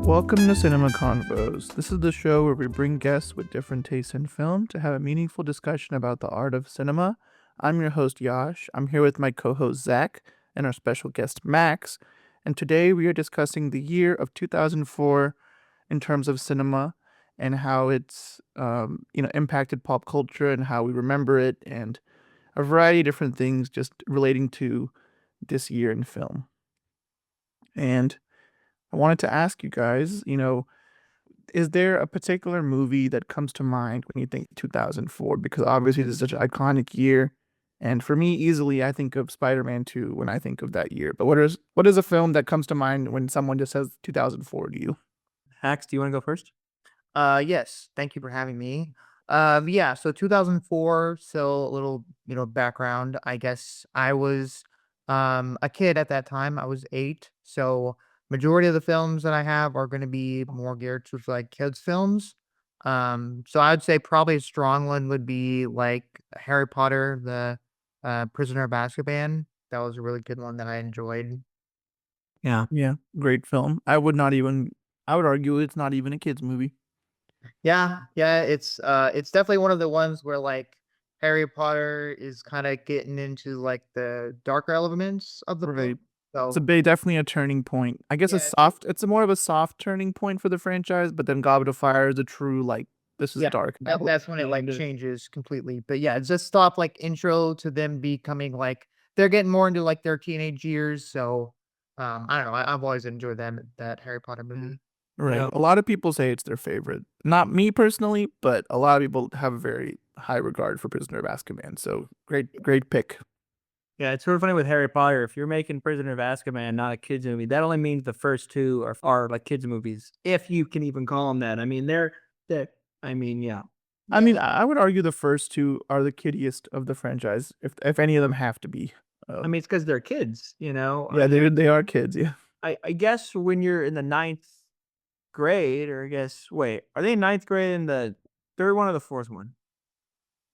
Welcome to Cinema Convos. This is the show where we bring guests with different tastes in film to have a meaningful discussion about the art of cinema. I'm your host, Yash. I'm here with my co host, Zach, and our special guest, Max. And today we are discussing the year of 2004 in terms of cinema and how it's impacted pop culture and how we remember it and a variety of different things just relating to this year in film. And I wanted to ask you guys, is there a particular movie that comes to mind when you think 2004? Because obviously this is such an iconic year. And for me, easily, I think of Spider-Man 2 when I think of that year. But what is a film that comes to mind when someone just says 2004 to you? Max, do you want to go first? Yes, thank you for having me. Yeah, so 2004, so a little, background. I guess I was a kid at that time. I was 8. So majority of the films that I have are going to be more geared to like kids films. So I'd say probably a strong one would be like Harry Potter, the Prisoner of Azkaban. That was a really good one that I enjoyed. Yeah. Yeah, great film. I would argue it's not even a kids movie. Yeah, it's definitely one of the ones where like Harry Potter is kind of getting into like the darker elements of the book. Right. It's So definitely a turning point. I guess yeah, it's a more of a soft turning point for the franchise, but then Goblet of Fire is a true like this is yeah, dark now. that's when it like And changes completely. But yeah, it's just stop like intro to them becoming like they're getting more into like their teenage years. So I don't know. I've always enjoyed that Harry Potter movie. right. Yeah. A lot of people say it's their favorite. Not me personally, but a lot of people have a very high regard for Prisoner of Azkaban. So great pick. Yeah, it's sort of funny with Harry Potter. If you're making Prisoner of Azkaban not a kids movie, that only means the first two are like kids movies, if you can even call them that. I mean, they're I mean, yeah. I mean, Yeah, I would argue the first two are the kiddiest of the franchise, if any of them have to be. I mean, it's because they're kids, you know. Yeah, they are kids. Yeah, I guess when you're in the ninth grade, or I guess wait, are they in ninth grade in the third one or the fourth one?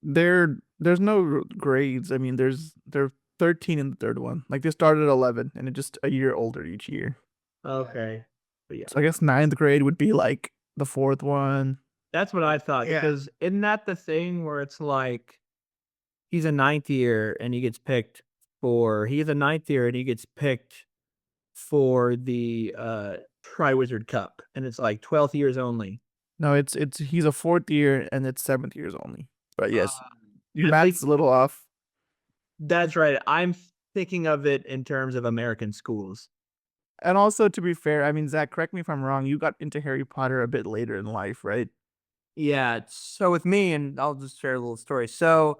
there's no grades. I mean, they're 13 in the third one. Like they started at 11, and it just a year older each year. Okay, but yeah, So I guess ninth grade would be like the fourth one. that's what I thought. yeah, Because isn't that the thing where it's like he's a ninth year and he gets picked he's a ninth year and he gets picked for the Triwizard Cup, and it's like 12th years only. No, it's he's a fourth year, and it's seventh years only. But yes, your I think math's a little off. that's right. I'm thinking of it in terms of American schools. And also, to be fair, I mean, Zach, correct me if I'm wrong. You got into Harry Potter a bit later in life, right? Yeah. So with me, and I'll just share a little story. So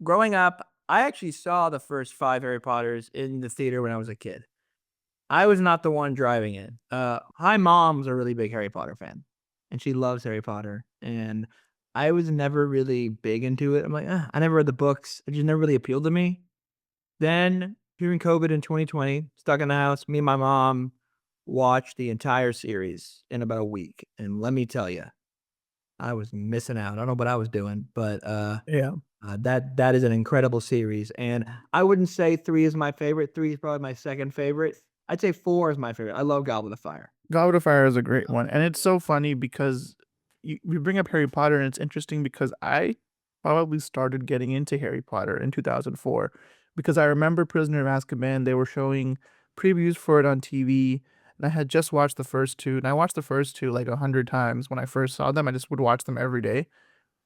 growing up, I actually saw the first five Harry Potters in the theater when I was a kid. I was not the one driving it. My mom's a really big Harry Potter fan, and she loves Harry Potter. And I was never really big into it. I'm like, I never read the books. It just never really appealed to me. Then during COVID in 2020, stuck in the house, me and my mom watched the entire series in about a week. And let me tell you, I was missing out. I don't know what I was doing, but Yeah. that is an incredible series. And I wouldn't say three is my favorite. Three is probably my second favorite. I'd say four is my favorite. I love Goblet of Fire. Goblet of Fire is a great one, and it's so funny because we bring up Harry Potter, and it's interesting because I probably started getting into Harry Potter in 2004 because I remember Prisoner of Azkaban. They were showing previews for it on TV, and I had just watched the first two, and I watched the first two like 100 times when I first saw them. I just would watch them every day.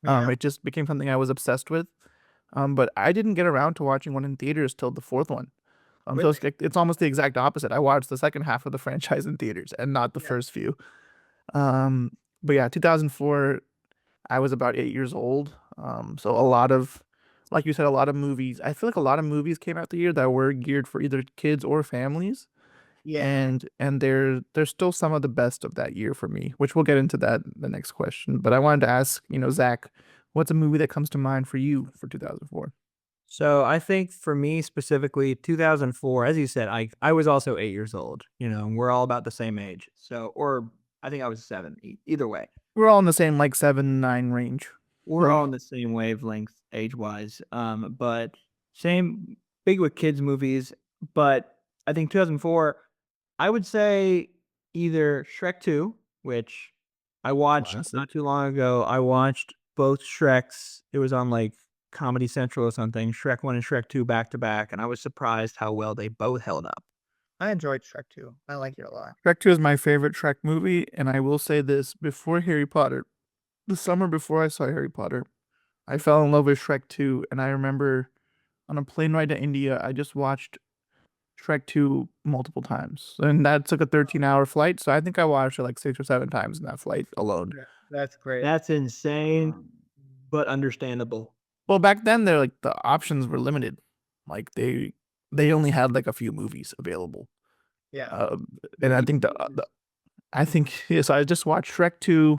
yeah, It just became something I was obsessed with. But I didn't get around to watching one in theaters till the fourth one. So really, it's almost the exact opposite. I watched the second half of the franchise in theaters and not the yeah, first few. Um, but yeah, 2004, I was about 8 years old. So a lot of, like you said, a lot of movies. I feel like a lot of movies came out the year that were geared for either kids or families, yeah. and they're still some of the best of that year for me. Which we'll get into that in the next question. But I wanted to ask, Zach, what's a movie that comes to mind for you for 2004? So I think for me specifically, 2004, as you said, I was also 8 years old, and we're all about the same age. So, or I think I was seven. Either way, We're all in the same like 7, 9 range. we're all on the same wavelength age wise. But same big with kids movies. But I think 2004, I would say, either Shrek 2, which I watched Classic. not too long ago. I watched both Shreks. It was on like Comedy Central or something. Shrek 1 and Shrek 2 back to back, and I was surprised how well they both held up. I enjoyed Shrek 2. I like it a lot. Shrek 2 is my favorite Shrek movie, and I will say this, before Harry Potter, the summer before I saw Harry Potter, I fell in love with Shrek 2, and I remember on a plane ride to India, I just watched Shrek 2 multiple times. And that took a 13-hour flight, so I think I watched it like 6 or 7 times in that flight alone. Yeah, that's great. That's insane, but understandable. Well, back then they're like the options were limited. Like they only had like a few movies available. Yeah. And I think I think yes, I just watched Shrek 2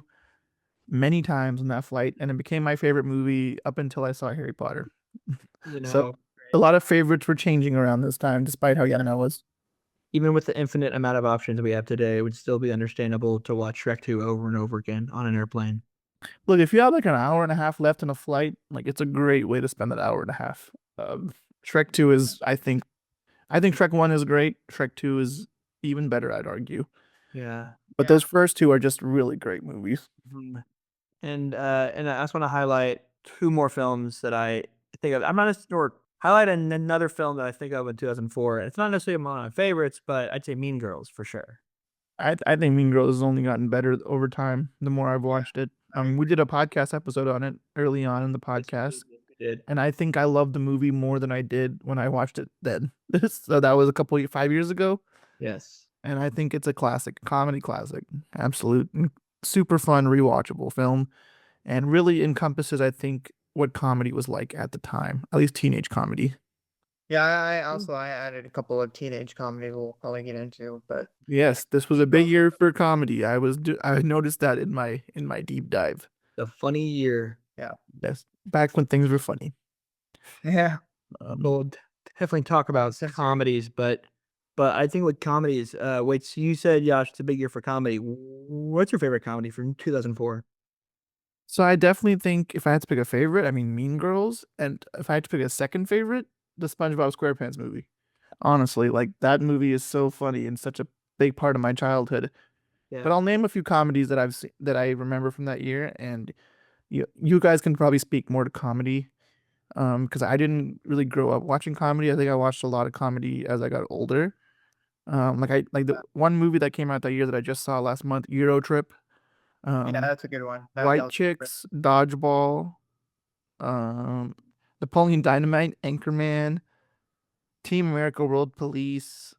many times on that flight, and it became my favorite movie up until I saw Harry Potter. You So know, a lot of favorites were changing around this time, despite how young I was. even with the infinite amount of options we have today, it would still be understandable to watch Shrek 2 over and over again on an airplane. Look, if you have like an hour and a half left in a flight, like it's a great way to spend that hour and a half. Shrek 2 is, I think Shrek 1 is great. Shrek 2 is even better, I'd argue. Yeah. But those first two are just really great movies. Mhm. And I just want to highlight two more films that I think of. I'm not or highlight another film that I think of in 2004. And it's not necessarily one of my favorites, but I'd say Mean Girls for sure. I think Mean Girls has only gotten better over time, the more I've watched it. We did a podcast episode on it early on in the podcast, We did. and I think I loved the movie more than I did when I watched it then. So that was 5 years ago, Yes. and I think it's a classic, comedy classic. Absolute, super fun, rewatchable film, and really encompasses, I think, what comedy was like at the time, at least teenage comedy. Yeah, I added a couple of teenage comedy we'll probably get into, but Yes, this was a big year for comedy. I noticed that in my deep dive. The funny year. Yes, back when things were funny. yeah. We'll definitely talk about comedies, but I think with comedies, wait, so you said, Josh, it's a big year for comedy. What's your favorite comedy from 2004? So I definitely think if I had to pick a favorite, I mean Mean Girls, and if I had to pick a second favorite, the SpongeBob SquarePants movie. Honestly, like that movie is so funny and such a big part of my childhood. Yeah. But I'll name a few comedies that I've seen that I remember from that year, and you guys can probably speak more to comedy, because I didn't really grow up watching comedy. I think I watched a lot of comedy as I got older. Like the one movie that came out that year that I just saw last month, Euro Trip. Yeah, Um, that's a good one. That White was Chicks, Dodgeball, um, Napoleon Dynamite, Anchorman, Team America World Police,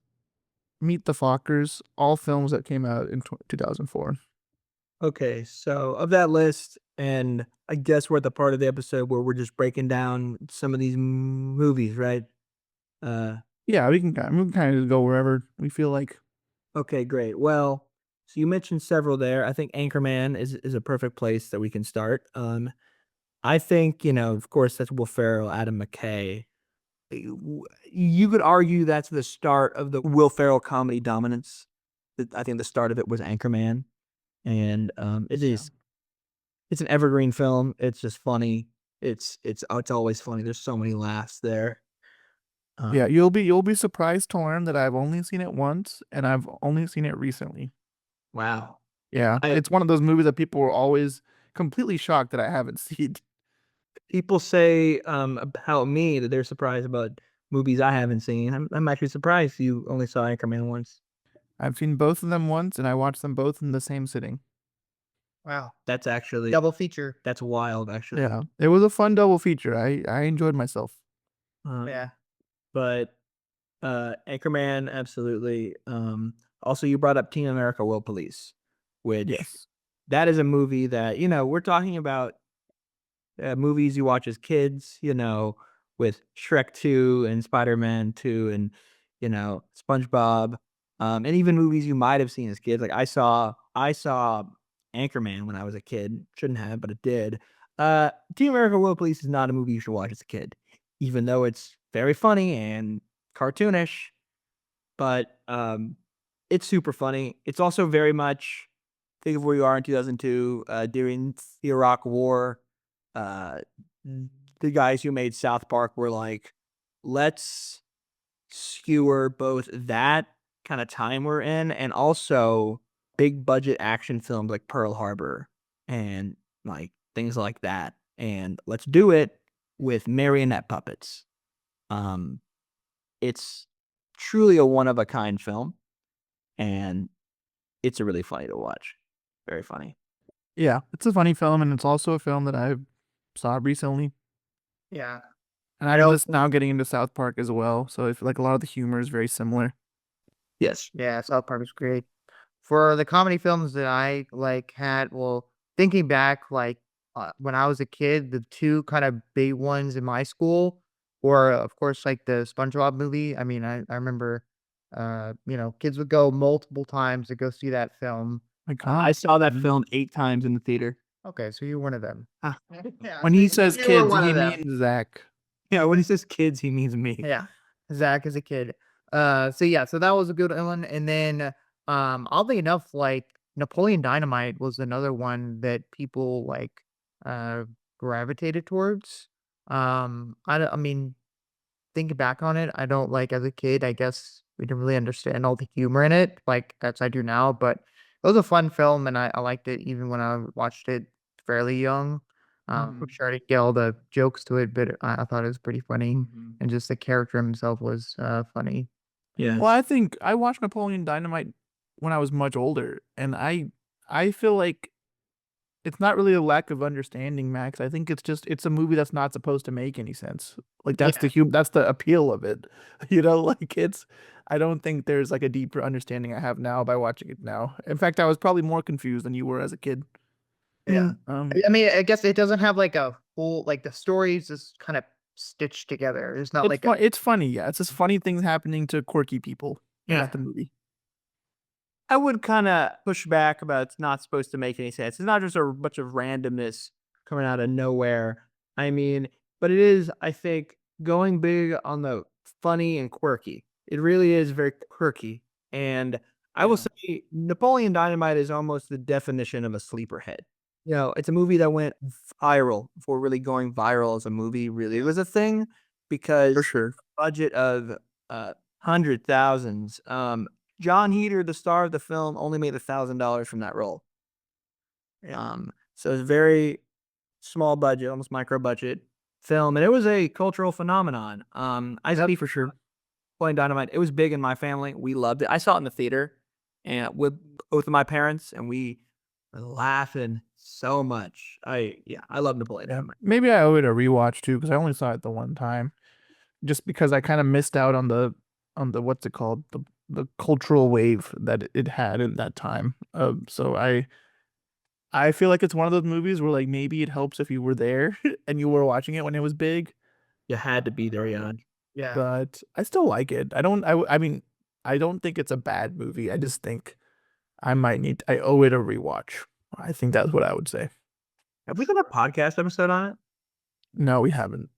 Meet the Fockers, all films that came out in 2004. Okay, so of that list, and I guess we're at the part of the episode where we're just breaking down some of these movies, right? Yeah, we can kind of go wherever we feel like. Okay, great. Well, so you mentioned several there. I think Anchorman is a perfect place that we can start. I think, of course, that's Will Ferrell, Adam McKay. You could argue that's the start of the Will Ferrell comedy dominance. I think the start of it was Anchorman, and it's an evergreen film. It's just funny. It's always funny. There's so many laughs there. Yeah, you'll be surprised to learn that I've only seen it once, and I've only seen it recently. Wow. Yeah, it's one of those movies that people are always completely shocked that I haven't seen. People say about me that they're surprised about movies I haven't seen. I'm actually surprised you only saw Anchorman once. I've seen both of them once, and I watched them both in the same sitting. wow. That's actually Double feature. that's wild, actually. Yeah, it was a fun double feature. I enjoyed myself. Yeah. But Anchorman, absolutely. Also, you brought up Team America: World Police, which Yes. that is a movie that we're talking about movies you watch as kids, with Shrek 2 and Spider-Man 2 and, SpongeBob, and even movies you might have seen as kids. Like I saw Anchorman when I was a kid. Shouldn't have, but it did. Team America: World Police is not a movie you should watch as a kid, even though it's very funny and cartoonish, but it's super funny. It's also very much think of where you are in 2002 during the Iraq War. Uh, the guys who made South Park were like, let's skewer both that kind of time we're in and also big budget action films like Pearl Harbor and like things like that. And let's do it with marionette puppets. Um, it's truly a one of a kind film, and it's really funny to watch. Very funny. Yeah, it's a funny film, and it's also a film that I saw recently. Yeah. And I I'm know. just now getting into South Park as well, so I feel like a lot of the humor is very similar. Yes. Yeah, South Park was great. For the comedy films that I like had, well, thinking back, like when I was a kid, the two kind of big ones in my school were, of course, like the SpongeBob movie. I mean, I remember, kids would go multiple times to go see that film. My I God. saw that film 8 times in the theater. Okay, so you're one of them. Ah. Yeah, When so he says you were kids, one he of them. means Zach. Yeah, when he says kids, he means me. Yeah, Zach as a kid. So that was a good one, and then, oddly enough, like, Napoleon Dynamite was another one that people, like, uh, gravitated towards. I mean, thinking back on it, I don't like, as a kid, I guess we didn't really understand all the humor in it, like, as I do now, but it was a fun film, and I liked it even when I watched it fairly young. I'm sure I didn't get all the jokes to it, but I thought it was pretty funny, and just the character himself was, funny. Yeah. Well, I think I watched Napoleon Dynamite when I was much older, and I feel like it's not really a lack of understanding, Max. I think it's a movie that's not supposed to make any sense. Like that's the appeal of it. Like it's I don't think there's like a deeper understanding I have now by watching it now. In fact, I was probably more confused than you were as a kid. Yeah. Um I mean, I guess it doesn't have like a full like the stories just kind of stitched together. It's not like a it's funny, yeah. It's just funny things happening to quirky people. yeah. That's the movie. I would kind of push back about it's not supposed to make any sense. It's not just a bunch of randomness coming out of nowhere. I mean, but it is, I think, going big on the funny and quirky. It really is very quirky. And I will Yeah. say Napoleon Dynamite is almost the definition of a sleeper hit. It's a movie that went viral before really going viral as a movie really was a thing because For sure. budget of hundred thousands. John Heater, the star of the film, only made $1,000 from that role. Yeah. So it's a very small budget, almost micro budget film, and it was a cultural phenomenon. I That's speak for sure. Playing Dynamite. It was big in my family. We loved it. I saw it in the theater, and with both of my parents, and we were laughing so much. I love Napoleon Yeah. Dynamite. Maybe I owe it a rewatch too, because I only saw it the one time. Just because I kind of missed out on the what's it called? The cultural wave that it had in that time. So I feel like it's one of those movies where like maybe it helps if you were there and you were watching it when it was big, You had to be there, Jan. Yeah. but I still like it. I mean, I don't think it's a bad movie. I just think I owe it a rewatch. I think that's what I would say. Have we done a podcast episode on it? No, we haven't.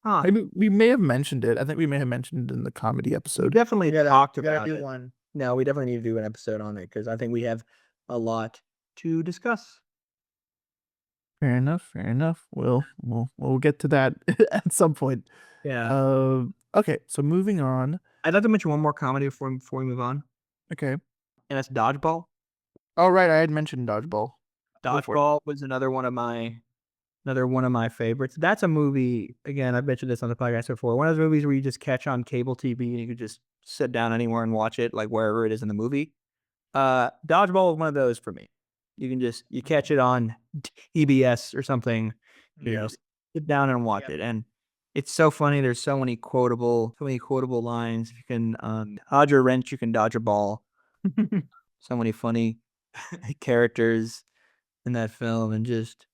Huh. Maybe we may have mentioned it. I think we may have mentioned it in the comedy We episode. definitely talked You gotta about do it. one. No, we definitely need to do an episode on it because I think we have a lot to discuss. Fair enough. Fair enough. We'll get to that at some point. Yeah. Okay. So moving on. I'd like to mention one more comedy before we move on, Okay. and that's Dodgeball. Oh right, I had mentioned Dodgeball. Go for it. Dodgeball was another one of my favorites. That's a movie. Again, I've mentioned this on the podcast before. One of those movies where you just catch on cable TV and you could just sit down anywhere and watch it, like wherever it is in the movie. Dodgeball is one of those for me. You catch it on EBS or something. Yeah. Sit down and watch it, and it's so funny. There's so many quotable lines. If you can dodge a wrench, you can dodge a ball. So many funny characters in that film, and just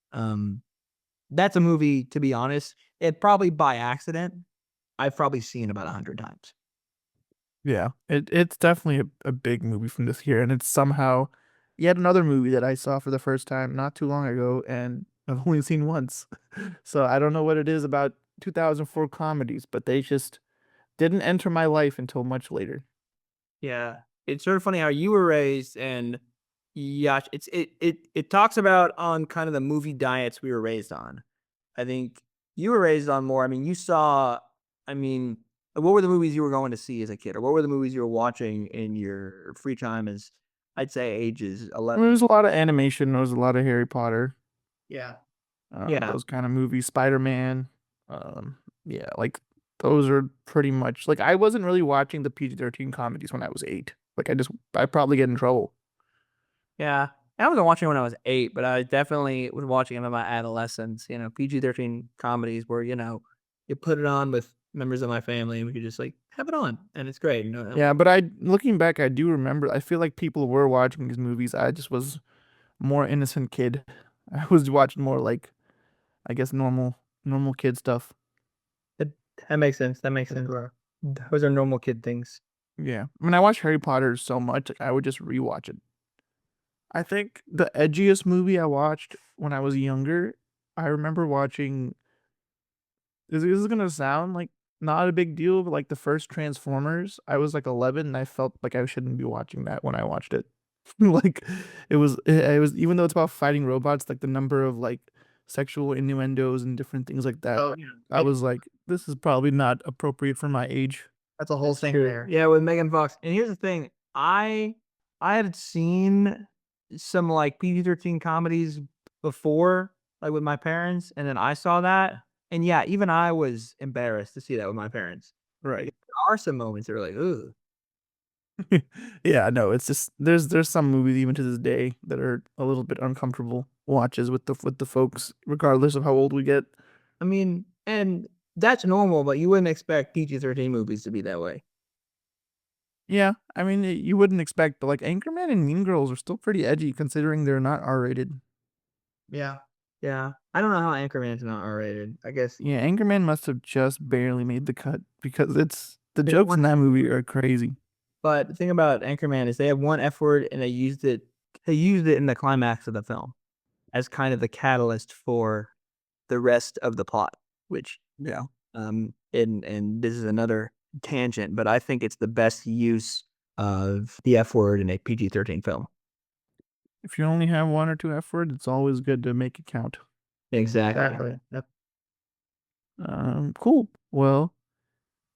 that's a movie. To be honest, it probably by accident I've probably seen about 100 times. Yeah, it's definitely a big movie from this year, and it's somehow yet another movie that I saw for the first time not too long ago, and I've only seen once. So I don't know what it is about 2004 comedies, but they just didn't enter my life until much later. Yeah, it's sort of funny how you were raised, and yeah, it talks about on kind of the movie diets we were raised on. I think you were raised on more. I mean, you saw. I mean, what were the movies you were going to see as a kid, or what were the movies you were watching in your free time as I'd say ages I mean, 11. there's a lot of animation. There was a lot of Harry Potter. Yeah. Yeah. Those kind of movies, Spider-Man. Yeah, like those are pretty much like I wasn't really watching the PG-13 comedies when I was 8. Like I probably get in trouble. Yeah. I wasn't watching when I was 8, but I definitely was watching them in my adolescence. PG-13 comedies where, you put it on with members of my family and we could just like have it on and it's great. Yeah, but looking back, I do remember. I feel like people were watching these movies. I just was more innocent kid. I was watching more like I guess normal kid stuff. That, that makes sense. That makes sense. Those are normal kid things. Yeah, I mean, I watched Harry Potter so much, like, I would just rewatch it. I think the edgiest movie I watched when I was younger, I remember watching. This is gonna sound like not a big deal, but like the first Transformers, I was like 11, and I felt like I shouldn't be watching that when I watched it. Like it was even though it's about fighting robots, like the number of like sexual innuendos and different things like that. Oh, yeah. I was like, this is probably not appropriate for my age. That's a whole That's thing true. there. Yeah, with Megan Fox. And here's the thing, I had seen some like PG-13 comedies before, like with my parents, and then I saw that, and yeah, even I was embarrassed to see that with my parents. Right. There are some moments that are like, ooh. Yeah, no, it's just there's some movies even to this day that are a little bit uncomfortable watches with the folks, regardless of how old we get. I mean, and that's normal, but you wouldn't expect PG-13 movies to be that way. Yeah, I mean you wouldn't expect, but like Anchorman and Mean Girls are still pretty edgy considering they're not R-rated. Yeah. Yeah, I don't know how Anchorman's not R-rated. I guess Yeah, Anchorman must have just barely made the cut because it's the They jokes in want- that movie are crazy. But the thing about Anchorman is they have one F word and they used it. They used it in the climax of the film as kind of the catalyst for the rest of the plot. Which, Yeah. and this is another tangent, but I think it's the best use of the F word in a PG-13 film. If you only have one or two F words, it's always good to make it count. Exactly. Yep. Cool. Well,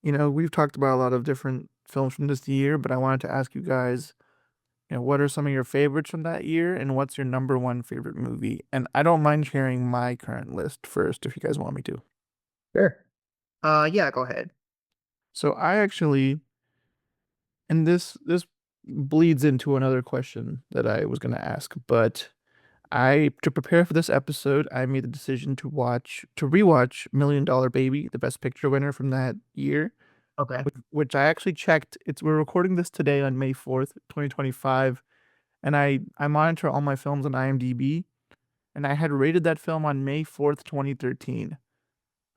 we've talked about a lot of different films from this year, but I wanted to ask you guys, what are some of your favorites from that year, and what's your number one favorite movie? And I don't mind sharing my current list first if you guys want me to. Sure. Yeah, go ahead. So I actually, and this bleeds into another question that I was going to ask, but to prepare for this episode, I made the decision to rewatch Million Dollar Baby, the Best Picture winner from that year, Okay. which I actually checked. We're recording this today on May 4th, 2025, and I monitor all my films on IMDb, and I had rated that film on May 4th, 2013.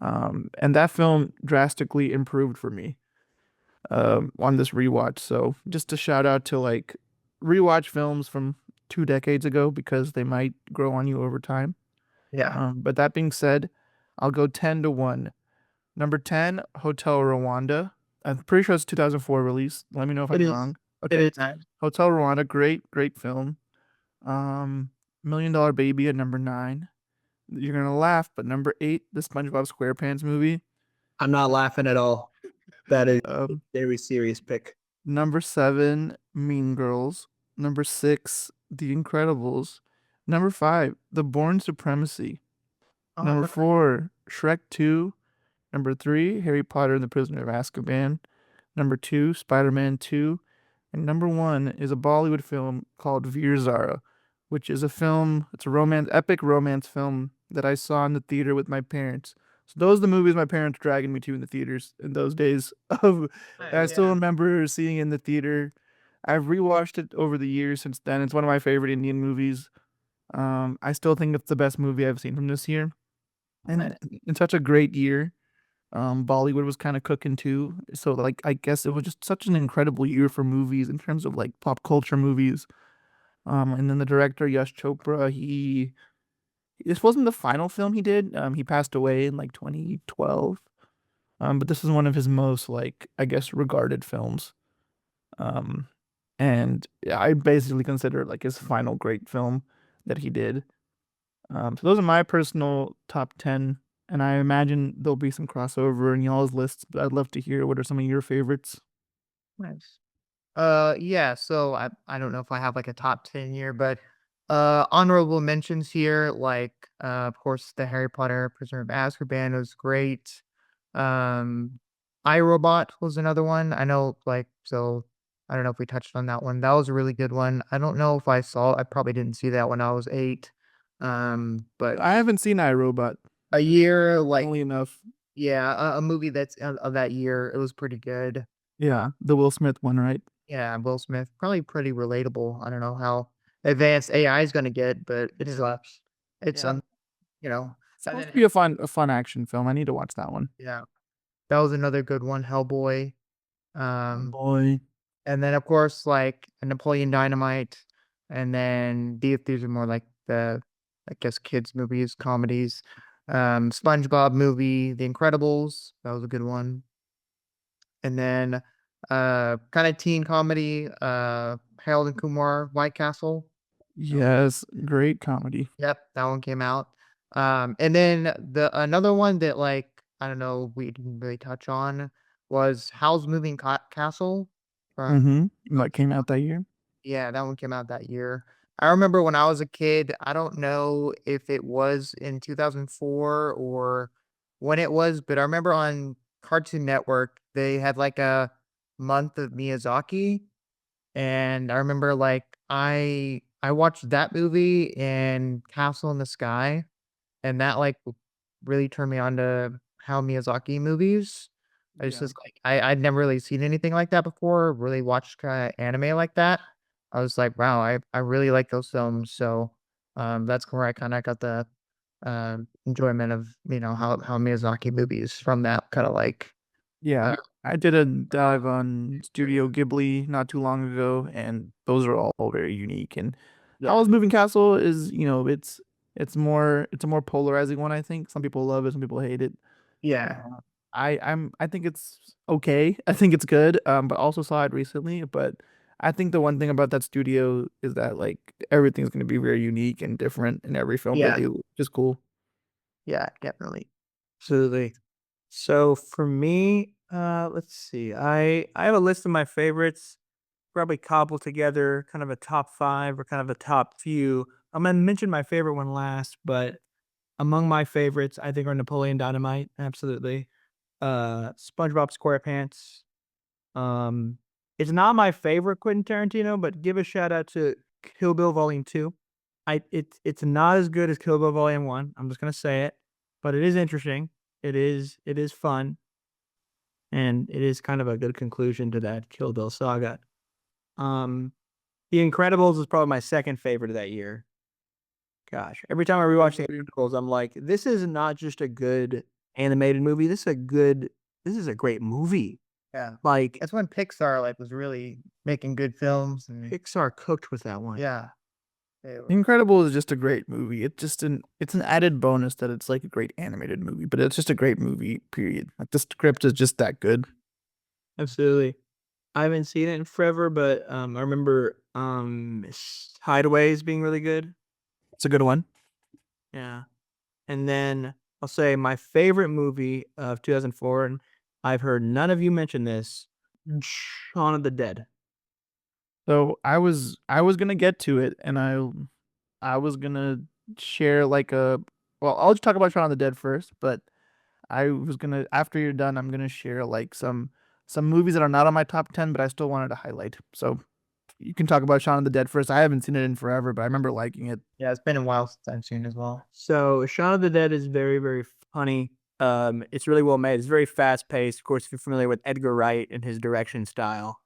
And that film drastically improved for me on this rewatch. So just a shout out to like rewatch films from 2 decades ago because they might grow on you over time. Yeah. But that being said, I'll go 10-1. Number 10, Hotel Rwanda. I'm pretty sure it's 2004 release. Let me know if It I'm is. wrong. It Okay. is. Hotel Rwanda, great film. Million Dollar Baby at number 9. You're gonna laugh, but number 8, the SpongeBob SquarePants movie. I'm not laughing at all. That is a Um, very serious pick. Number 7, Mean Girls. Number 6, The Incredibles. Number 5, The Bourne Supremacy. Oh, Number 4, Shrek 2. Number 3, Harry Potter and the Prisoner of Azkaban. Number 2, Spider-Man 2. And number 1 is a Bollywood film called Veer Zara, which is it's a epic romance film that I saw in the theater with my parents. So those are the movies my parents were dragging me to in the theaters in those days. I still remember seeing it in the theater. I've rewatched it over the years since then. It's one of my favorite Indian movies. I still think it's the best movie I've seen from this year. And it's such a great year. Bollywood was kind of cooking too. So like I guess it was just such an incredible year for movies in terms of like pop culture movies. And then the director Yash Chopra, this wasn't the final film he did. He passed away in like 2012. But this is one of his most like I guess regarded films. Um, and yeah, I basically consider it like his final great film that he did. So those are my personal top 10, and I imagine there'll be some crossover in y'all's lists, but I'd love to hear what are some of your favorites. Nice. Yeah, so I don't know if I have like a top 10 here, but honorable mentions here, like of course the Harry Potter Prisoner of Azkaban was great. Um iRobot was another one. I know like so I don't know if we touched on that one. That was a really good one. I don't know if I probably didn't see that when I was 8. But I haven't seen iRobot. a year like Only enough. yeah, a movie that's of that year, it was pretty good. Yeah, the Will Smith one, right? Yeah, Will Smith, probably pretty relatable. I don't know how advanced AI is gonna get, but it's, Yeah. you know, It's and supposed to then be a fun action film. I need to watch that one. yeah, that was another good one, Hellboy. Oh Um, boy. and then of course, like Napoleon Dynamite, and then these are more like I guess kids movies, comedies. SpongeBob movie, The Incredibles, that was a good one. And then kind of teen comedy, Harold and Kumar, White Castle. Yes, great comedy. Yep, that one came out. And then another one that like I don't know we didn't really touch on was Howl's Moving Castle. Uh, That came out that year. yeah, that one came out that year. I remember when I was a kid. I don't know if it was in 2004 or when it was, but I remember on Cartoon Network they had like a month of Miyazaki. And I remember, like, I watched that movie and Castle in the Sky, and that, like, really turned me on to Hayao Miyazaki movies. It's Yeah. just, like, I'd never really seen anything like that before, really watched kinda anime like that. I was like, "Wow, I really like those films." So, that's where I kinda got the, enjoyment of, how Miyazaki movies from that kinda, like, Yeah, uh I did a dive on Studio Ghibli not too long ago, and those are all very unique. And yeah. Howl's Moving Castle is, it's a more polarizing one, I think. Some people love it, some people hate it. Yeah. Uh, I think it's okay. I think it's good. But also saw it recently. But I think the one thing about that studio is that like everything's gonna be very unique and different in every film they Yeah. do, which is cool. Yeah, definitely. Absolutely. So for me, let's see. I have a list of my favorites, probably cobbled together, kind of a top five or kind of a top few. I'm gonna mention my favorite one last, but among my favorites, I think are Napoleon Dynamite, absolutely. SpongeBob SquarePants. Um, it's not my favorite Quentin Tarantino, but give a shout out to Kill Bill Volume 2. It's not as good as Kill Bill Volume 1. I'm just gonna say it, but it is interesting. It is fun, and it is kind of a good conclusion to that Kill Bill saga. Um, The Incredibles is probably my second favorite of that year. Gosh, every time I rewatch The Incredibles, I'm like, this is not just a good animated movie. This is a great movie. Yeah. Like That's when Pixar, like, was really making good films and Pixar cooked with that one. yeah. They were Incredible is just a great movie. It's an added bonus that it's like a great animated movie, but it's just a great movie, period. Like the script is just that good. Absolutely. I haven't seen it in forever, but I remember Hideaways being really good. It's a good one. Yeah. And then I'll say my favorite movie of 2004, and I've heard none of you mention this, Shaun of the Dead. So I was gonna get to it, and I was gonna share like a well, I'll just talk about Shaun of the Dead first, but I was gonna after you're done, I'm gonna share like some movies that are not on my top 10, but I still wanted to highlight. So you can talk about Shaun of the Dead first. I haven't seen it in forever, but I remember liking it. yeah, it's been a while since I've seen as well. So Shaun of the Dead is very, very funny. It's really well made. It's very fast paced. Of course, if you're familiar with Edgar Wright and his direction style,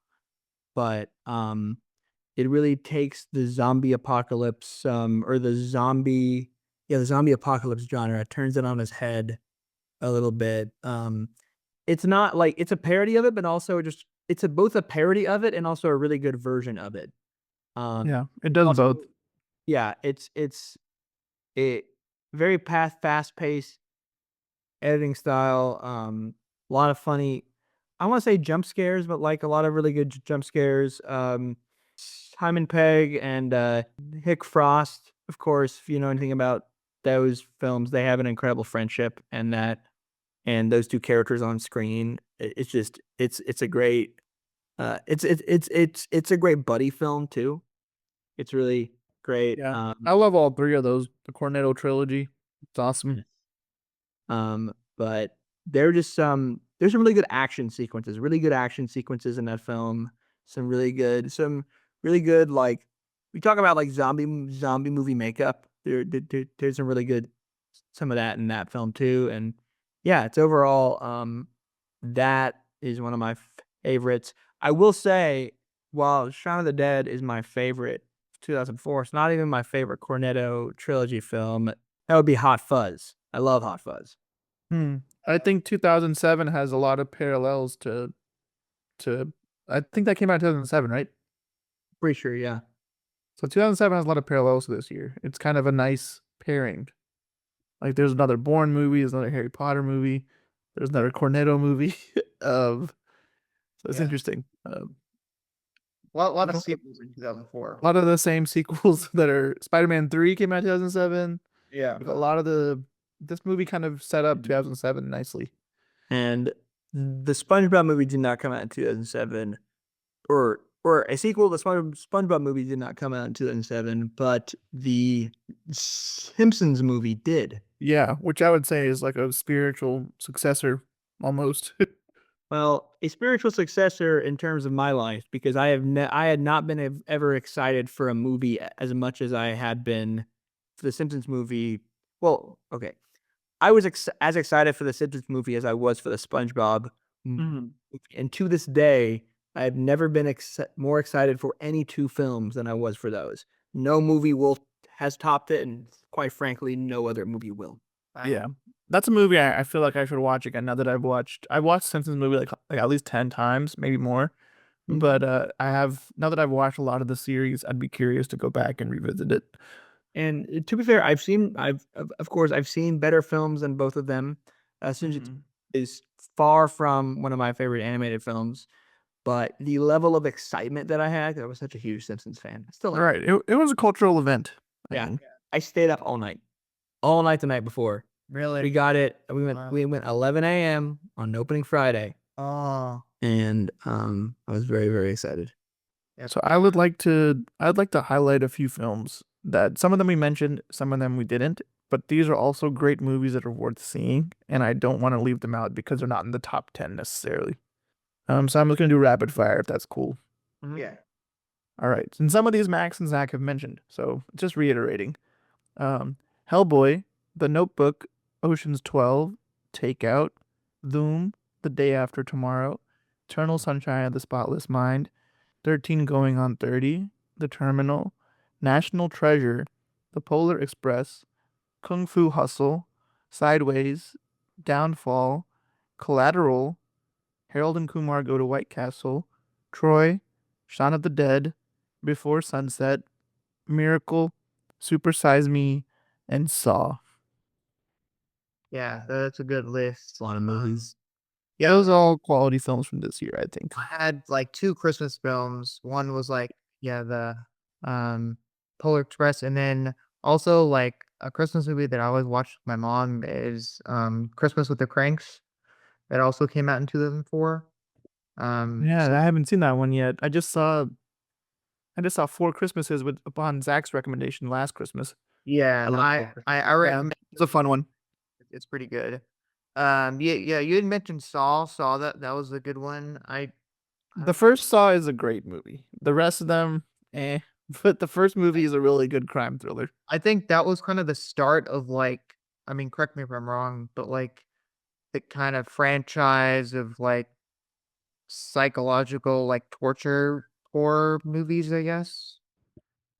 but it really takes the zombie apocalypse, or the zombie apocalypse genre, turns it on its head a little bit. It's not like it's a parody of it, but also just it's both a parody of it and also a really good version of it. Um, Yeah, it does also, both. yeah, it very fast paced editing style. A lot of funny. I want to say jump scares, but like a lot of really good jump scares. Simon Pegg and Hick Frost, of course, if you know anything about those films, they have an incredible friendship, and those two characters on screen, it's just it's a great It's a great buddy film too. It's really great. Yeah, I love all three of those. The Cornetto trilogy. It's awesome. But there's some really good action sequences, in that film. Some really good like we talk about like zombie movie makeup. There's some really good some of that in that film too. And yeah, it's overall that is one of my favorites. I will say, while Shaun of the Dead is my favorite 2004, it's not even my favorite Cornetto trilogy film. That would be Hot Fuzz. I love Hot Fuzz. Hmm. I think 2007 has a lot of parallels to. I think that came out in 2007, right? Pretty sure, yeah. So 2007 has a lot of parallels to this year. It's kind of a nice pairing. Like there's another Bourne movie, there's another Harry Potter movie, there's another Cornetto movie. So it's Yeah. interesting. Lot I of don't- sequels in 2004. a lot of the same sequels that are Spider-Man 3 came out in 2007. Yeah. A lot of this movie kind of set up 2007 nicely. And the SpongeBob movie did not come out in 2007, or a sequel to the SpongeBob movie did not come out in 2007, but the Simpsons movie did. Yeah, which I would say is like a spiritual successor almost. Well, a spiritual successor in terms of my life, because I had not been ever excited for a movie as much as I had been for the Simpsons movie. Well, okay, I was as excited for the Simpsons movie as I was for the SpongeBob movie, and to this day, I have never been more excited for any two films than I was for those. No movie has topped it, and quite frankly, no other movie will. Yeah, that's a movie I feel like I should watch again now that I've watched Simpsons movie like at least 10 times, maybe more. But I have now that I've watched a lot of the series, I'd be curious to go back and revisit it. And to be fair, of course I've seen better films than both of them. Since is far from one of my favorite animated films, but the level of excitement that I had, 'cause I was such a huge Simpsons fan. I still All am. right, it was a cultural event. Yeah. mean, I stayed up all night the night before. We Really? got it. Wow. We went 11 a.m. on opening Friday, Oh. and I was very very excited. So I'd like to highlight a few films that some of them we mentioned, some of them we didn't, but these are also great movies that are worth seeing, and I don't want to leave them out because they're not in the top 10 necessarily. So I'm just gonna do rapid fire if that's cool. Yeah. All right. And some of these Max and Zach have mentioned, so just reiterating. Hellboy, The Notebook, Ocean's 12, Takeout, Loom, The Day After Tomorrow, Eternal Sunshine of the Spotless Mind, 13 Going on 30, The Terminal, National Treasure, The Polar Express, Kung Fu Hustle, Sideways, Downfall, Collateral, Harold and Kumar Go to White Castle, Troy, Shaun of the Dead, Before Sunset, Miracle, Super Size Me, and Saw. Yeah, that's a good list. It's a lot of movies. Yeah, those are all quality films from this year, I think. I had like two Christmas films. One was like, yeah, the Polar Express, and then also like a Christmas movie that I always watch with my mom is Christmas with the Cranks. That also came out in 2004. Yeah, So I haven't seen that one yet. I just saw Four Christmases with upon Zach's recommendation last Christmas. yeah, love I Polar I recommend It's a fun one. it's pretty good. Yeah, you had mentioned Saw that was a good one. The first Saw is a great movie. The rest of them, eh. But the first movie is a really good crime thriller. I think that was kind of the start of like, I mean, correct me if I'm wrong, but like the kind of franchise of like psychological like torture horror movies, I guess.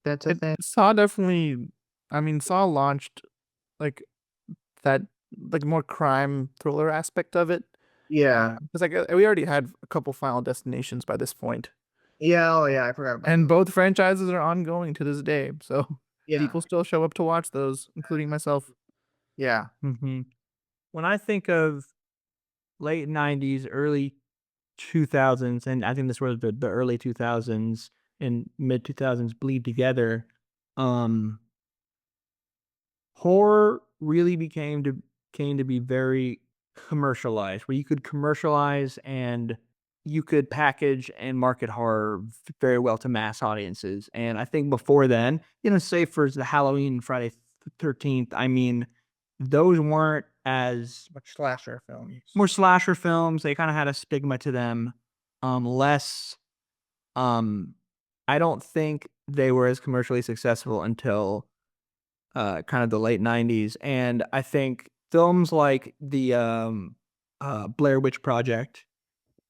That's a It thing. Saw definitely, I mean, Saw launched like that like more crime thriller aspect of it. Yeah. Because like we already had a couple Final Destinations by this point, Yeah, oh yeah, I forgot about and both franchises are ongoing to this day. So Yeah. people still show up to watch those, including myself. Yeah. When I think of late 90s, early 2000s, and I think this was the early 2000s and mid 2000s bleed together, horror really came to be very commercialized, where you could commercialize and you could package and market horror very well to mass audiences. And I think before then, say for the Halloween, Friday 13th, I mean, those weren't as Much slasher films. more slasher films. They kind of had a stigma to them. Less, I don't think they were as commercially successful until kind of the late 90s. And I think films like the Blair Witch Project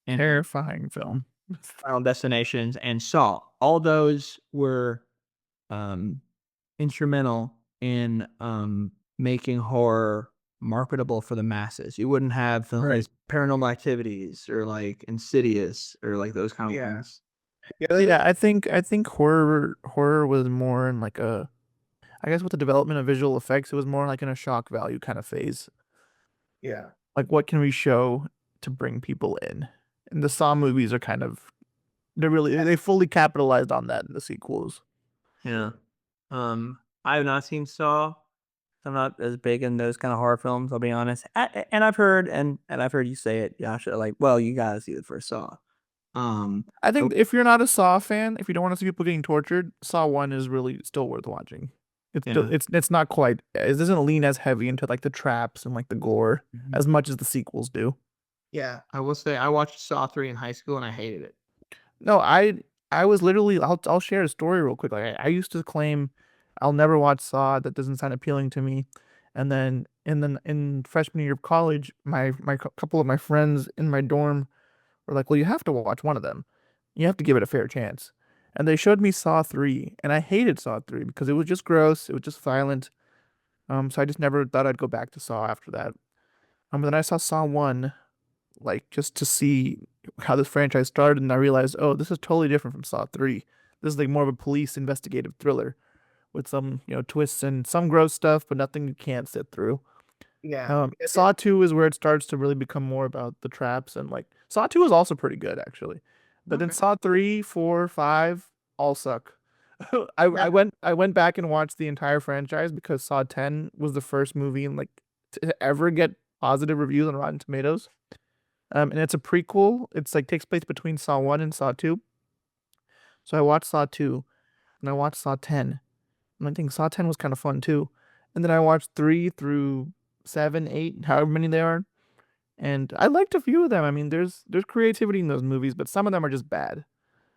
and Terrifying film. Final Destinations and Saw, all those were um, instrumental in making horror marketable for the masses. You wouldn't have films like Paranormal Activities or like Insidious or like those kind of Yeah. ones. Yeah, I think horror was more in like a, I guess with the development of visual effects, it was more like in a shock value kind of phase. Yeah. Like, what can we show to bring people in? And the Saw movies are kind of, they fully capitalized on that in the sequels. Yeah. I have not seen Saw. I'm not as big in those kind of horror films, I'll be honest. And I've heard and I've heard you say it, Josh, like, well, you gotta see the first Saw. I think if you're not a Saw fan, if you don't want to see people getting tortured, Saw 1 is really still worth watching. It's still, Yeah. it's not quite, it doesn't lean as heavy into like the traps and like the gore Mhm. as much as the sequels do. Yeah. I will say I watched Saw 3 in high school and I hated it. No, I was literally, I'll share a story real quick. Like I used to claim I'll never watch Saw, that doesn't sound appealing to me. And then in freshman year of college, my couple of my friends in my dorm were like, "Well, you have to watch one of them. You have to give it a fair chance." And they showed me Saw 3, and I hated Saw 3 because it was just gross, it was just violent. So I just never thought I'd go back to Saw after that. But then I saw Saw 1, like just to see how this franchise started, and I realized, oh, this is totally different from Saw 3. This is like more of a police investigative thriller with some, twists and some gross stuff, but nothing you can't sit through. Yeah. Saw 2 is where it starts to really become more about the traps, and like Saw 2 is also pretty good actually. But then Okay. Saw 3, 4, 5 all suck. I went back and watched the entire franchise because Saw 10 was the first movie in like to ever get positive reviews on Rotten Tomatoes. And it's a prequel. It's like takes place between Saw 1 and Saw 2. So I watched Saw 2 and I watched Saw 10. And I think Saw 10 was kind of fun too. And then I watched 3 through 7, 8, however many there are. And I liked a few of them. I mean, there's creativity in those movies, but some of them are just bad.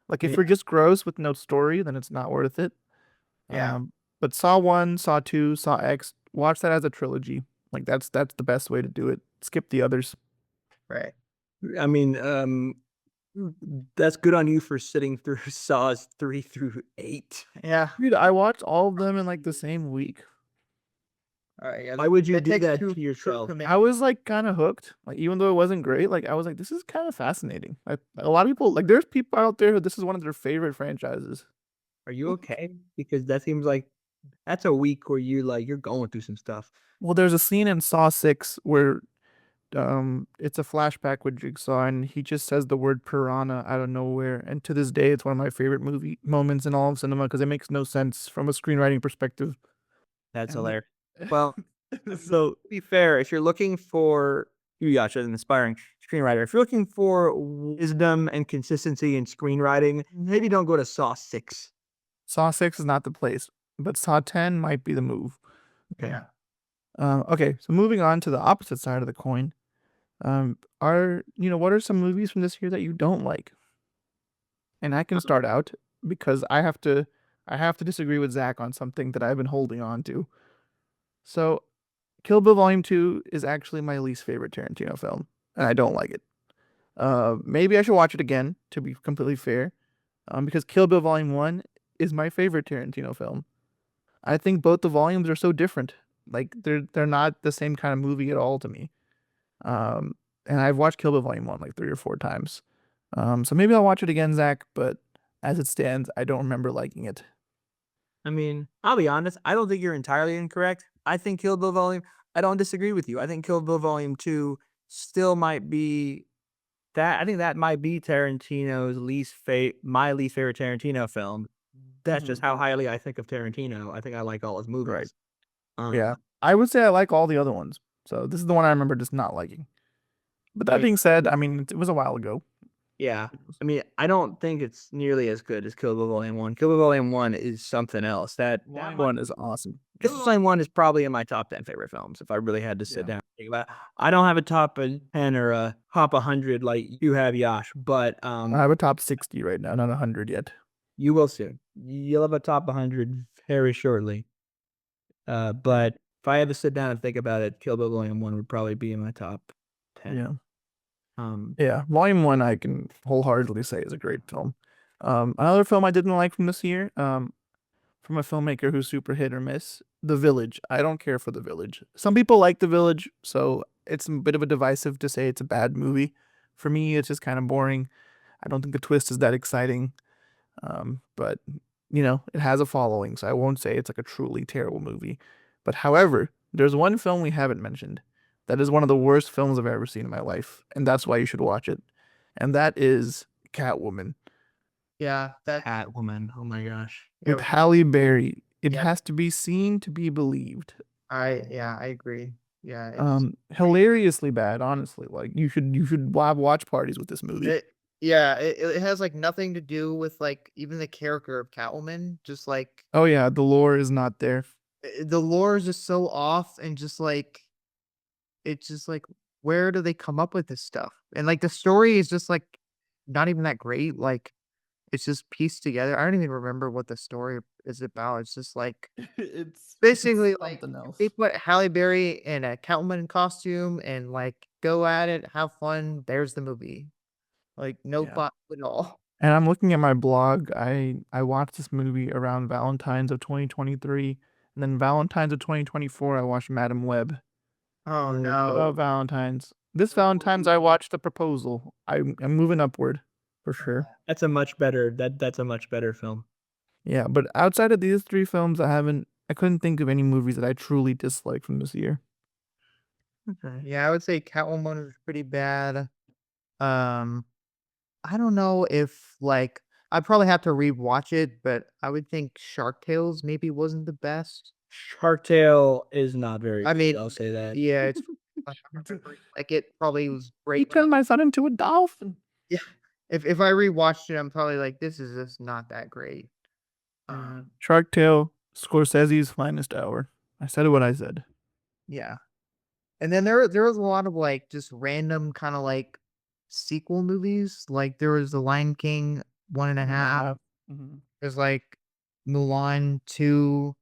Like if Yeah. you're just gross with no story, then it's not worth it. Yeah. But Saw 1, Saw 2, Saw X, watch that as a trilogy. Like that's the best way to do it. Skip the others. Right. I mean, that's good on you for sitting through Saws 3 through 8. Yeah. Dude, I watched all of them in like the same week. All right. Yeah. Why would you that do takes that two to yourself? I was like kind of hooked. Like even though it wasn't great, like I was like, this is kind of fascinating. Like a lot of people, like there's people out there who this is one of their favorite franchises. Are you okay? Because that seems like that's a week where you're going through some stuff. Well, there's a scene in Saw 6 where it's a flashback with Jigsaw and he just says the word piranha out of nowhere, and to this day it's one of my favorite movie moments in all of cinema because it makes no sense from a screenwriting perspective. That's And hilarious. Well, so to be fair, if you're looking for Yuyasha, an inspiring screenwriter, if you're looking for wisdom and consistency in screenwriting, maybe don't go to Saw 6. Saw 6 is not the place, but Saw 10 might be the move. Okay. Yeah. Okay, so moving on to the opposite side of the coin. What are some movies from this year that you don't like? And I can start out because I have to disagree with Zach on something that I've been holding on to. So, Kill Bill Volume 2 is actually my least favorite Tarantino film, and I don't like it. Maybe I should watch it again to be completely fair. Because Kill Bill Volume 1 is my favorite Tarantino film. I think both the volumes are so different. Like they're not the same kind of movie at all to me. Um, and I've watched Kill Bill Volume 1 like 3 or 4 times. So maybe I'll watch it again, Zach, but as it stands, I don't remember liking it. I mean, I'll be honest, I don't think you're entirely incorrect. I think Kill Bill Volume, I don't disagree with you. I think Kill Bill Volume 2 still might be that. I think that might be Tarantino's my least favorite Tarantino film. That's just how highly I think of Tarantino. I think I like all his movies. Right. Um, Yeah. I would say I like all the other ones. So this is the one I remember just not liking. But that Right. being said, I mean, it was a while ago. Yeah. I mean, I don't think it's nearly as good as Kill Bill Volume 1. Kill Bill Volume 1 is something else. That Volume one 1 is awesome. Kill Bill Volume 1 is probably in my top 10 favorite films if I really had to sit Yeah. down and think about it. I don't have a top 10 or a top 100 like you have, Yash, but I have a top 60 right now, not 100 yet. you will soon. You'll have a top 100 very shortly. But if I had to sit down and think about it, Kill Bill Volume 1 would probably be in my top 10. Yeah. Um, Yeah, Volume 1 I can wholeheartedly say is a great film. Another film I didn't like from this year, from a filmmaker who's super hit or miss, The Village. I don't care for The Village. Some people like The Village, so it's a bit of a divisive to say it's a bad movie. For me, it's just kind of boring. I don't think the twist is that exciting. But it has a following, so I won't say it's like a truly terrible movie. But however, there's one film we haven't mentioned that is one of the worst films I've ever seen in my life, and that's why you should watch it. And that is Catwoman Yeah, that Catwoman. Oh my gosh. with Halle Berry. It Yeah. has to be seen to be believed. I agree. Yeah, it's Hilariously bad, honestly. Like you should have watch parties with this movie. it has like nothing to do with like even the character of Catwoman. Just like Oh yeah, the lore is not there. the lore is just so off, and just like it's just like where do they come up with this stuff? And like the story is just like not even that great. Like it's just pieced together. I don't even remember what the story is about. It's just like it's basically like something else. they put Halle Berry in a Catwoman costume and like go at it, have fun. There's the movie. Like no Yeah. plot at all. And I'm looking at my blog. I watched this movie around Valentine's of 2023, and then Valentine's of 2024 I watched Madam Web. Oh What no. about Valentine's? This Valentine's I watched The Proposal. I'm moving upward for sure. That's a much better that's a much better film. Yeah, but outside of these three films, I couldn't think of any movies that I truly disliked from this year. Okay. Yeah, I would say Catwoman was pretty bad. Um, I don't know if like I'd probably have to rewatch it, but I would think Shark Tales maybe wasn't the best. Shark Tale is not very I good, mean, I'll say that. yeah, it's like it probably was He great. turned my son into a dolphin. Yeah, if I rewatched it, I'm probably like, this is just not that great. Shark Tale, Scorsese's finest hour. I said what I said. Yeah, and then there was a lot of like just random kind of like sequel movies. Like there was The Lion King 1.5. Mhm. There's like Mulan 2.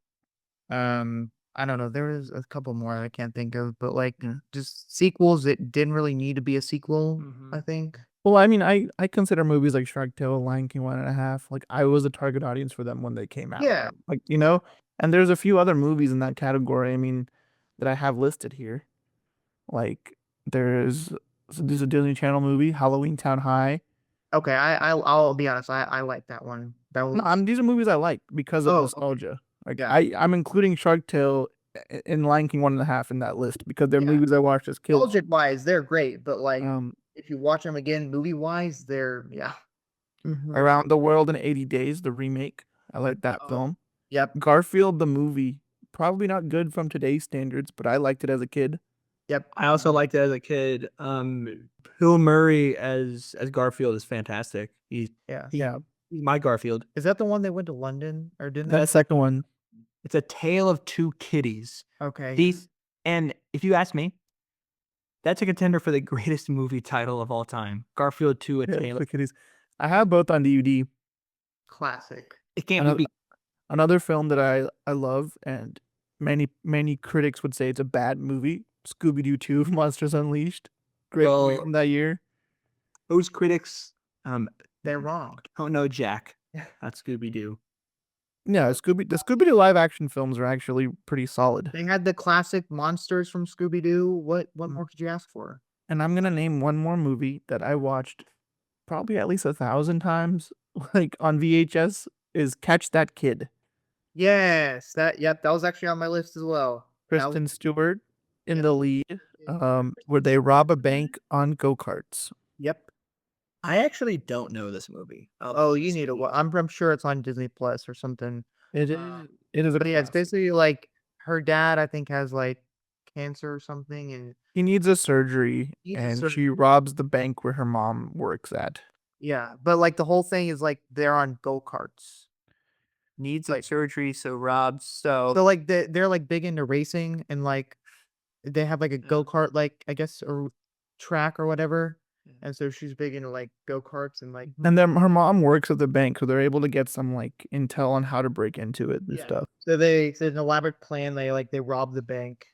I don't know. There was a couple more I can't think of, but like just sequels that didn't really need to be a sequel, I think. Well, I mean, I consider movies like Shark Tale, Lion King 1.5. Like I was a target audience for them when they came out. Yeah. Like and there's a few other movies in that category. I mean, that I have listed here. Like there's a Disney Channel movie, Halloween Town High. Okay, I'll be honest. I like that one. That No, was these are movies I like because of Oh, okay. nostalgia. Like Yeah. I'm including Shark Tale and Lion King 1.5 in that list because they're Yeah. movies I watched as kids. Nostalgic wise, they're great, but like Um, if you watch them again movie wise, they're Around the World in 80 Days, the remake. I like that Oh. film. Yep. Garfield the movie, probably not good from today's standards, but I liked it as a kid. Yep. I also liked it as a kid. Bill Murray as Garfield is fantastic. He's Yeah. he's my Garfield. Is that the one they went to London or didn't That second one, It's a tale of two kitties. Okay. These and if you ask me, that's a contender for the greatest movie title of all time. Garfield 2: A yeah, Tale. the kitties. I have both on DVD. Classic. It can't Another, be another film that I love and many critics would say it's a bad movie. Scooby-Doo 2: Monsters Unleashed. Great movie Well, from that year. those critics They're wrong. don't know Jack. Yeah. That's Scooby Doo. Yeah, the Scooby-Doo live action films are actually pretty solid. They had the classic monsters from Scooby Doo. What more could you ask for? And I'm gonna name one more movie that I watched probably at least 1,000 times, like on VHS, is Catch That Kid. Yes, that was actually on my list as well. That was- Kristen Stewart in the lead, where they rob a bank on go-karts. Yep. I actually don't know this movie. Oh, you need to. I'm sure it's on Disney Plus or something. It is a But yeah, it's classic. basically like her dad, I think, has like cancer or something, and He needs a surgery, Needs a and surgery. she robs the bank where her mom works at. Yeah, but like the whole thing is like they're on go-karts. Needs like surgery, so Rob, so So like they're like big into racing and like they have like a Yeah. go-kart, like I guess, or track or whatever. Yeah. And so she's big into like go-karts and like And then her mom works at the bank, so they're able to get some like intel on how to break into it and Yeah. stuff. So there's an elaborate plan. They rob the bank.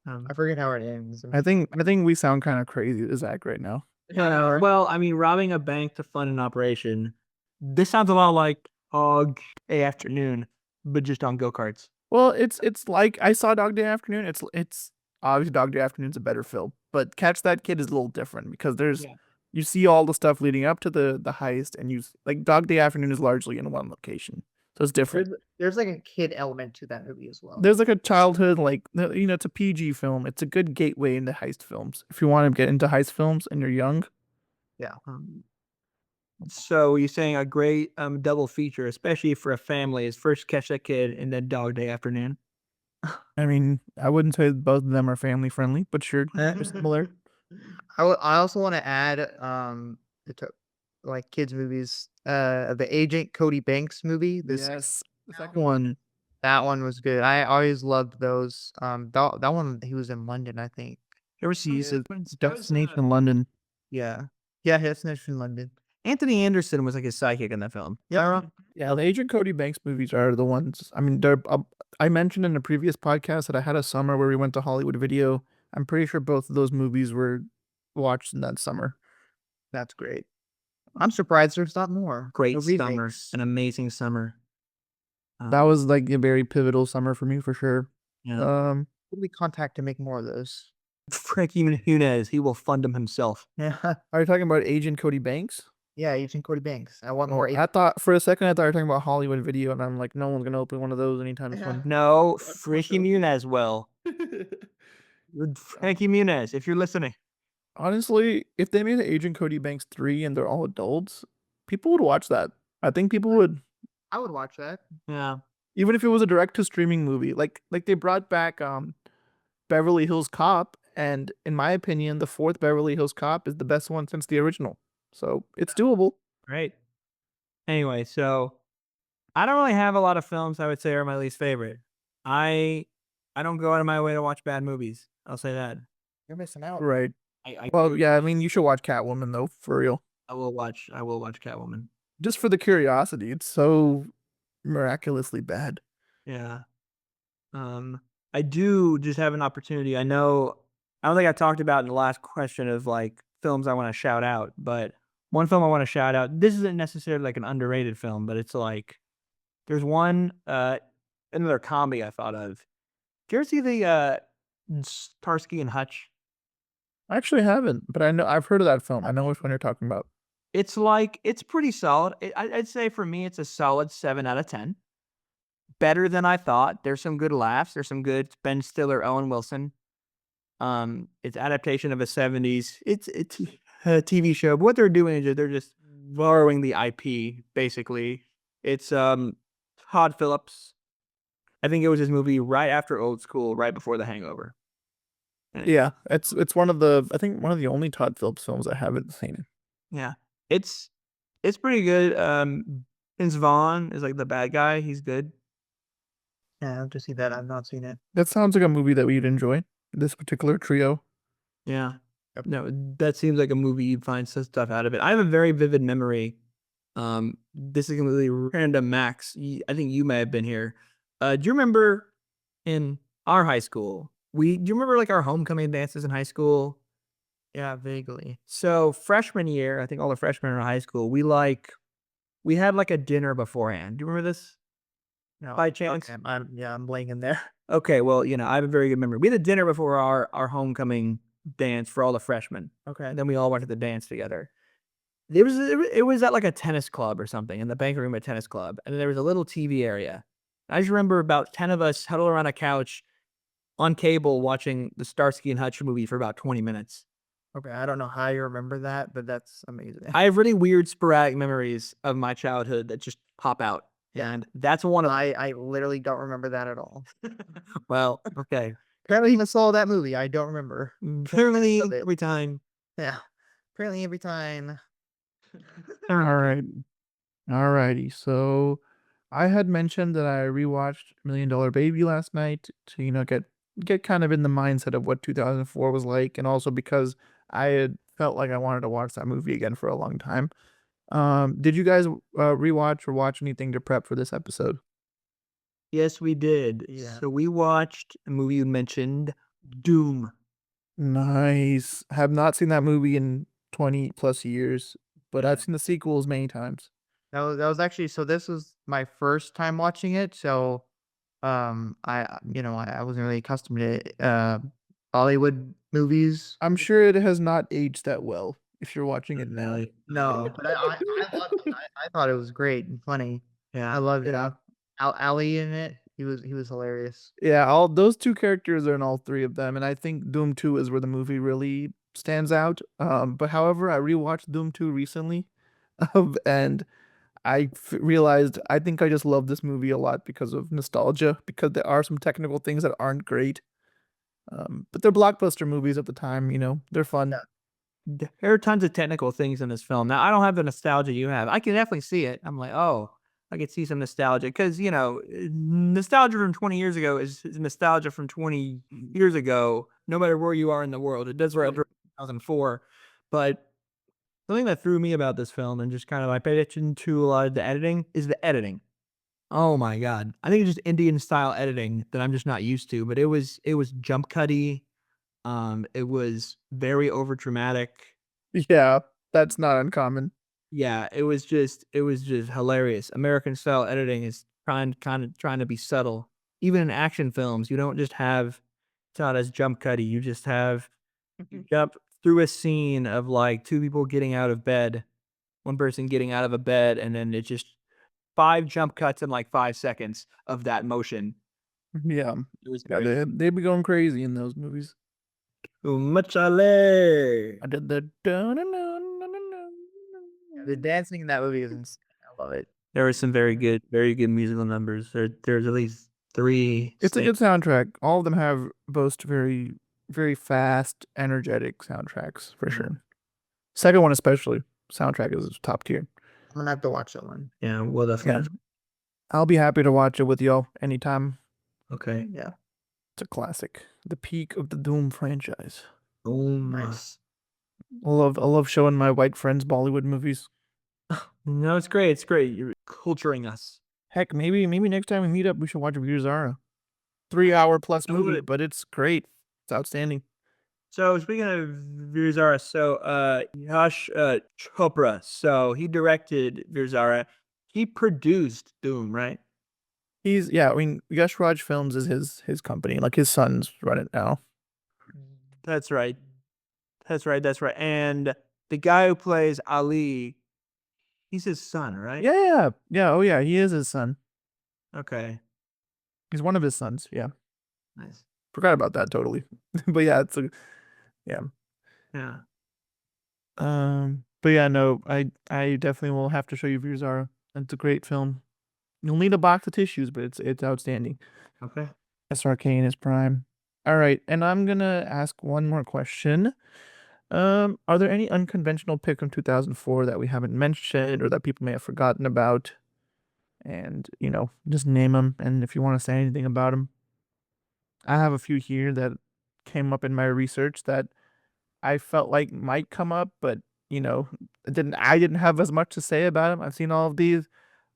um, I forget how it ends. I think we sound kind of crazy to Zach right now. Yeah. well, I mean, robbing a bank to fund an operation. This sounds a lot like Dog Day Afternoon, but just on go-karts. Well, it's like I saw Dog Day Afternoon. It's obviously Dog Day Afternoon's a better film, but Catch That Kid is a little different because there's Yeah. you see all the stuff leading up to the heist, and like Dog Day Afternoon is largely in one location, so it's different. There's like a kid element to that movie as well. There's like a childhood, like it's a PG film. It's a good gateway into heist films if you want to get into heist films and you're young. Yeah. So you're saying a great double feature, especially for a family, is first Catch That Kid and then Dog Day Afternoon. I mean, I wouldn't say both of them are family friendly, but sure, they're similar. I also want to add to, like kids movies, the Agent Cody Banks movie. Yes, the second one. That one was good. I always loved those. That one he was in London, I think. There was some He's a sequence- Destination London. Yeah. Yeah, Destination London. Anthony Anderson was like his sidekick in that film. Yeah. Yeah, the Agent Cody Banks movies are the ones. I mean, they're. I mentioned in a previous podcast that I had a summer where we went to Hollywood Video. I'm pretty sure both of those movies were watched in that summer. That's great. I'm surprised there's not more. Great No summer. remakes. An amazing summer. That was like a very pivotal summer for me for sure. Yeah. Who do we contact to make more of those? Frankie Muniz, he will fund them himself. Yeah. Are you talking about Agent Cody Banks? Yeah, Agent Cody Banks. I want Well, more. I thought for a second I thought you were talking about Hollywood Video, and I'm like, no one's gonna open one of those anytime Yeah. soon. No, Frankie Muniz will. Frankie Muniz, if you're listening. Honestly, if they made an Agent Cody Banks 3 and they're all adults, people would watch that. I think people would, I would watch that. Yeah. even if it was a direct to streaming movie. Like they brought back Beverly Hills Cop, and in my opinion, the fourth Beverly Hills Cop is the best one since the original. So it's doable. Great. Anyway, so I don't really have a lot of films I would say are my least favorite. I don't go out of my way to watch bad movies. I'll say that. You're missing out. Right. I Well, yeah, I mean, you should watch Catwoman though, for real. I will watch Catwoman. Just for the curiosity. It's so miraculously bad. Yeah. I do just have an opportunity. I don't think I talked about in the last question of like films I want to shout out, but one film I want to shout out. This isn't necessarily like an underrated film, but it's like there's one another comedy I thought of. Did you ever see the Starsky and Hutch? I actually haven't, but I know I've heard of that film. I know which one you're talking about. It's like it's pretty solid. I'd say for me it's a solid 7 out of 10. Better than I thought. There's some good laughs. There's some good Ben Stiller, Owen Wilson. It's adaptation of a 70s. It's a TV show. But what they're doing is they're just borrowing the IP, basically. It's Todd Phillips. I think it was his movie right after Old School, right before The Hangover. Yeah, it's one of the I think one of the only Todd Phillips films I haven't seen. Yeah. It's pretty good. Vince Vaughn is like the bad guy. He's good. Yeah, I have to see that. I've not seen it. That sounds like a movie that we'd enjoy. This particular trio. Yeah. Yep. No, that seems like a movie you'd find some stuff out of it. I have a very vivid memory. This is completely random. Max, I think you may have been here. Do you remember in our high school? Do you remember like our homecoming dances in high school? Yeah, vaguely. So freshman year, I think all the freshmen in high school, we had like a dinner beforehand. Do you remember this? No, By chance? okay, I'm blanking there. Okay, well, I have a very good memory. We had a dinner before our homecoming dance for all the freshmen. Okay. And then we all went to the dance together. It was at like a tennis club or something, in the banquet room at a tennis club. And there was a little TV area. I just remember about 10 of us huddled around a couch on cable watching the Starsky and Hutch movie for about 20 minutes. Okay, I don't know how you remember that, but that's amazing. I have really weird sporadic memories of my childhood that just pop out. Yeah. And that's one of I literally don't remember that at all. well, okay. Apparently even saw that movie. I don't remember. Apparently Love it. every time. Yeah. Apparently every time. All right. All righty. So I had mentioned that I rewatched Million Dollar Baby last night to, get kind of in the mindset of what 2004 was like, and also because I had felt like I wanted to watch that movie again for a long time. Did you guys rewatch or watch anything to prep for this episode? Yes, we did. Yeah. So we watched a movie you mentioned, Doom. Nice. Have not seen that movie in 20 plus years, but Yeah. I've seen the sequels many times. That was actually, so this was my first time watching it, so I wasn't really accustomed to Bollywood movies. I'm sure it has not aged that well if you're watching it now. No, but I loved it. I thought it was great and funny. I Yeah. loved Yeah. Ali in it. He was hilarious. Yeah, all those two characters are in all three of them, and I think Doom 2 is where the movie really stands out. But however, I rewatched Doom 2 recently, and realized I think I just love this movie a lot because of nostalgia, because there are some technical things that aren't great. But they're blockbuster movies at the time, they're fun. There are tons of technical things in this film. Now, I don't have the nostalgia you have. I can definitely see it. I'm like, oh, I could see some nostalgia because nostalgia from 20 years ago is nostalgia from 20 years ago. No matter where you are in the world, it does right 2004. But something that threw me about this film and just kind of I paid attention to a lot of the editing is the editing. Oh my god, I think it's just Indian style editing that I'm just not used to. But it was jump cutty. It was very over dramatic. Yeah, that's not uncommon. Yeah, it was just hilarious. American style editing is trying to be subtle. Even in action films, you don't just have it's not as jump cutty. You just have you jump through a scene of like two people getting out of bed, one person getting out of a bed, and then it's just five jump cuts in like 5 seconds of that motion. Yeah, It was yeah, very they be going crazy in those movies. Machale. I did the. The dancing in that movie is insane. I love it. There were some very good musical numbers. There's at least three. It's a good soundtrack. All of them have boast very, very fast, energetic soundtracks for sure. Second one especially, soundtrack is top tier. I'm gonna have to watch that one. Yeah, well, Yeah, definitely. I'll be happy to watch it with y'all anytime. Okay. Yeah. It's a classic, the peak of the Doom franchise. Oh, Nice. I love showing my white friends Bollywood movies. no, it's great. It's great. You're culturing us. Heck, maybe next time we meet up, we should watch Veer Zara. 3 hour plus movie, Totally. but it's great. It's outstanding. So speaking of Virzara, so Yash Chopra, so he directed Virzara. He produced Doom, right? I mean, Yash Raj Films is his company. Like his sons run it now. That's right. That's right. That's right. And the guy who plays Ali, he's his son, right? Yeah. Oh yeah, he is his son. Okay. He's one of his sons. Yeah, Nice. forgot about that totally. But yeah, yeah. Yeah. But yeah, no, I definitely will have to show you Veer Zara. It's a great film. You'll need a box of tissues, but it's outstanding. Okay. SRK in his prime. All right, and I'm gonna ask one more question. Are there any unconventional picks from 2004 that we haven't mentioned or that people may have forgotten about? And just name them. And if you want to say anything about them, I have a few here that came up in my research that I felt like might come up, but I didn't have as much to say about them. I've seen all of these.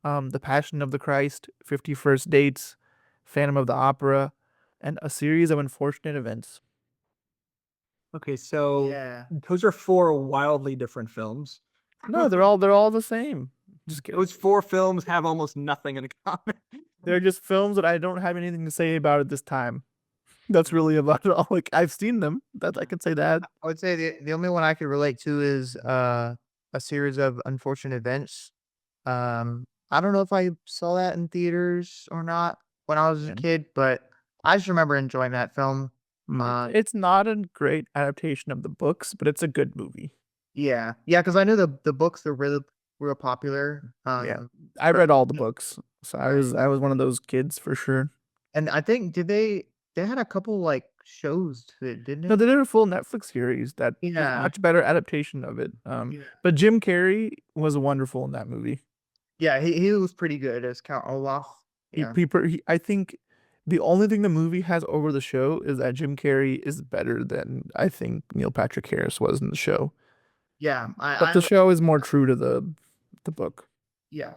The Passion of the Christ, 51st Dates, Phantom of the Opera, and A Series of Unfortunate Events. Okay. So Yeah. those are four wildly different films. No, they're all the same. Just kidding. Those four films have almost nothing in common. They're just films that I don't have anything to say about at this time. That's really about it all. Like I've seen them. That I can say that. I would say the only one I could relate to is A Series of Unfortunate Events. I don't know if I saw that in theaters or not when I was a Yeah. kid, but I just remember enjoying that film. It's not a great adaptation of the books, but it's a good movie. Yeah, because I knew the books are really real popular. Yeah. I read all the books, so I was one of those kids for sure. And I think they had a couple like shows to it, didn't No, it? they did a full Netflix series that is a Yeah. much better adaptation of it. Yeah. But Jim Carrey was wonderful in that movie. Yeah, he was pretty good as Count Olaf. Yeah. I think the only thing the movie has over the show is that Jim Carrey is better than I think Neil Patrick Harris was in the show. Yeah, But I the show is more true to the book. yeah.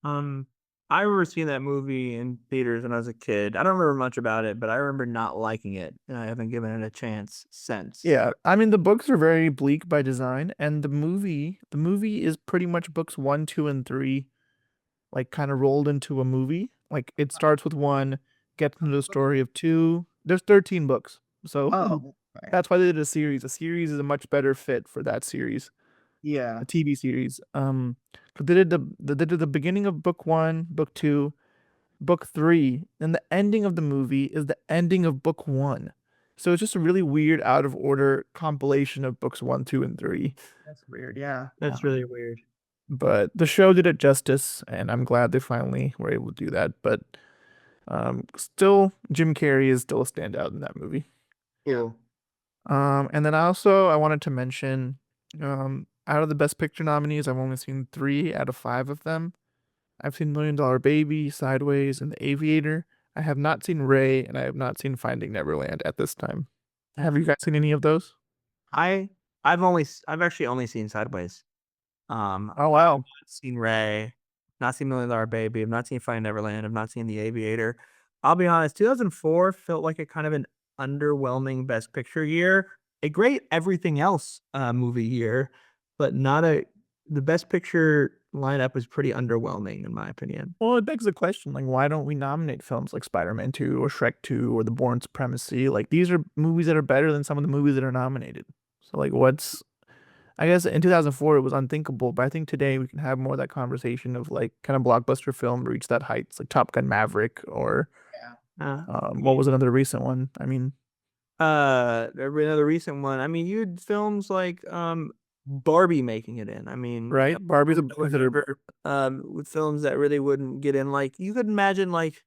Um, I remember seeing that movie in theaters when I was a kid. I don't remember much about it, but I remember not liking it, and I haven't given it a chance since. Yeah, I mean the books are very bleak by design, and the movie is pretty much books 1, 2, and 3, like kind of rolled into a movie. Like it starts with 1, gets into the story of 2. There's 13 books, so Oh, right. that's why they did a series. A series is a much better fit for that series, Yeah. a TV series. 'Cause they did the beginning of book 1, book 2, book 3, and the ending of the movie is the ending of book 1. So it's just a really weird, out of order compilation of books 1, 2, and 3. That's weird. Yeah. That's really weird. But the show did it justice, and I'm glad they finally were able to do that. But still, Jim Carrey is still a standout in that movie. Cool. And then I wanted to mention, out of the Best Picture nominees, I've only seen 3 out of 5 of them. I've seen Million Dollar Baby, Sideways, and The Aviator. I have not seen Ray, and I have not seen Finding Neverland at this time. Have you guys seen any of those? I've actually only seen Sideways. Oh wow. I've not seen Ray, not seen Million Dollar Baby, I've not seen Finding Neverland, I've not seen The Aviator. I'll be honest, 2004 felt like a kind of an underwhelming Best Picture year. A great everything else movie year, but not a the Best Picture lineup was pretty underwhelming in my opinion. Well, it begs the question, like, why don't we nominate films like Spider-Man 2 or Shrek 2 or The Bourne Supremacy? Like, these are movies that are better than some of the movies that are nominated. So, like, I guess in 2004 it was unthinkable, but I think today we can have more of that conversation of like kind of blockbuster film reach that heights, like Top Gun Maverick or Uh, what was another recent one? I mean, another recent one. I mean, you had films like Barbie making it in. I mean, right? Barbie's a would considered never, with films that really wouldn't get in. Like you could imagine, like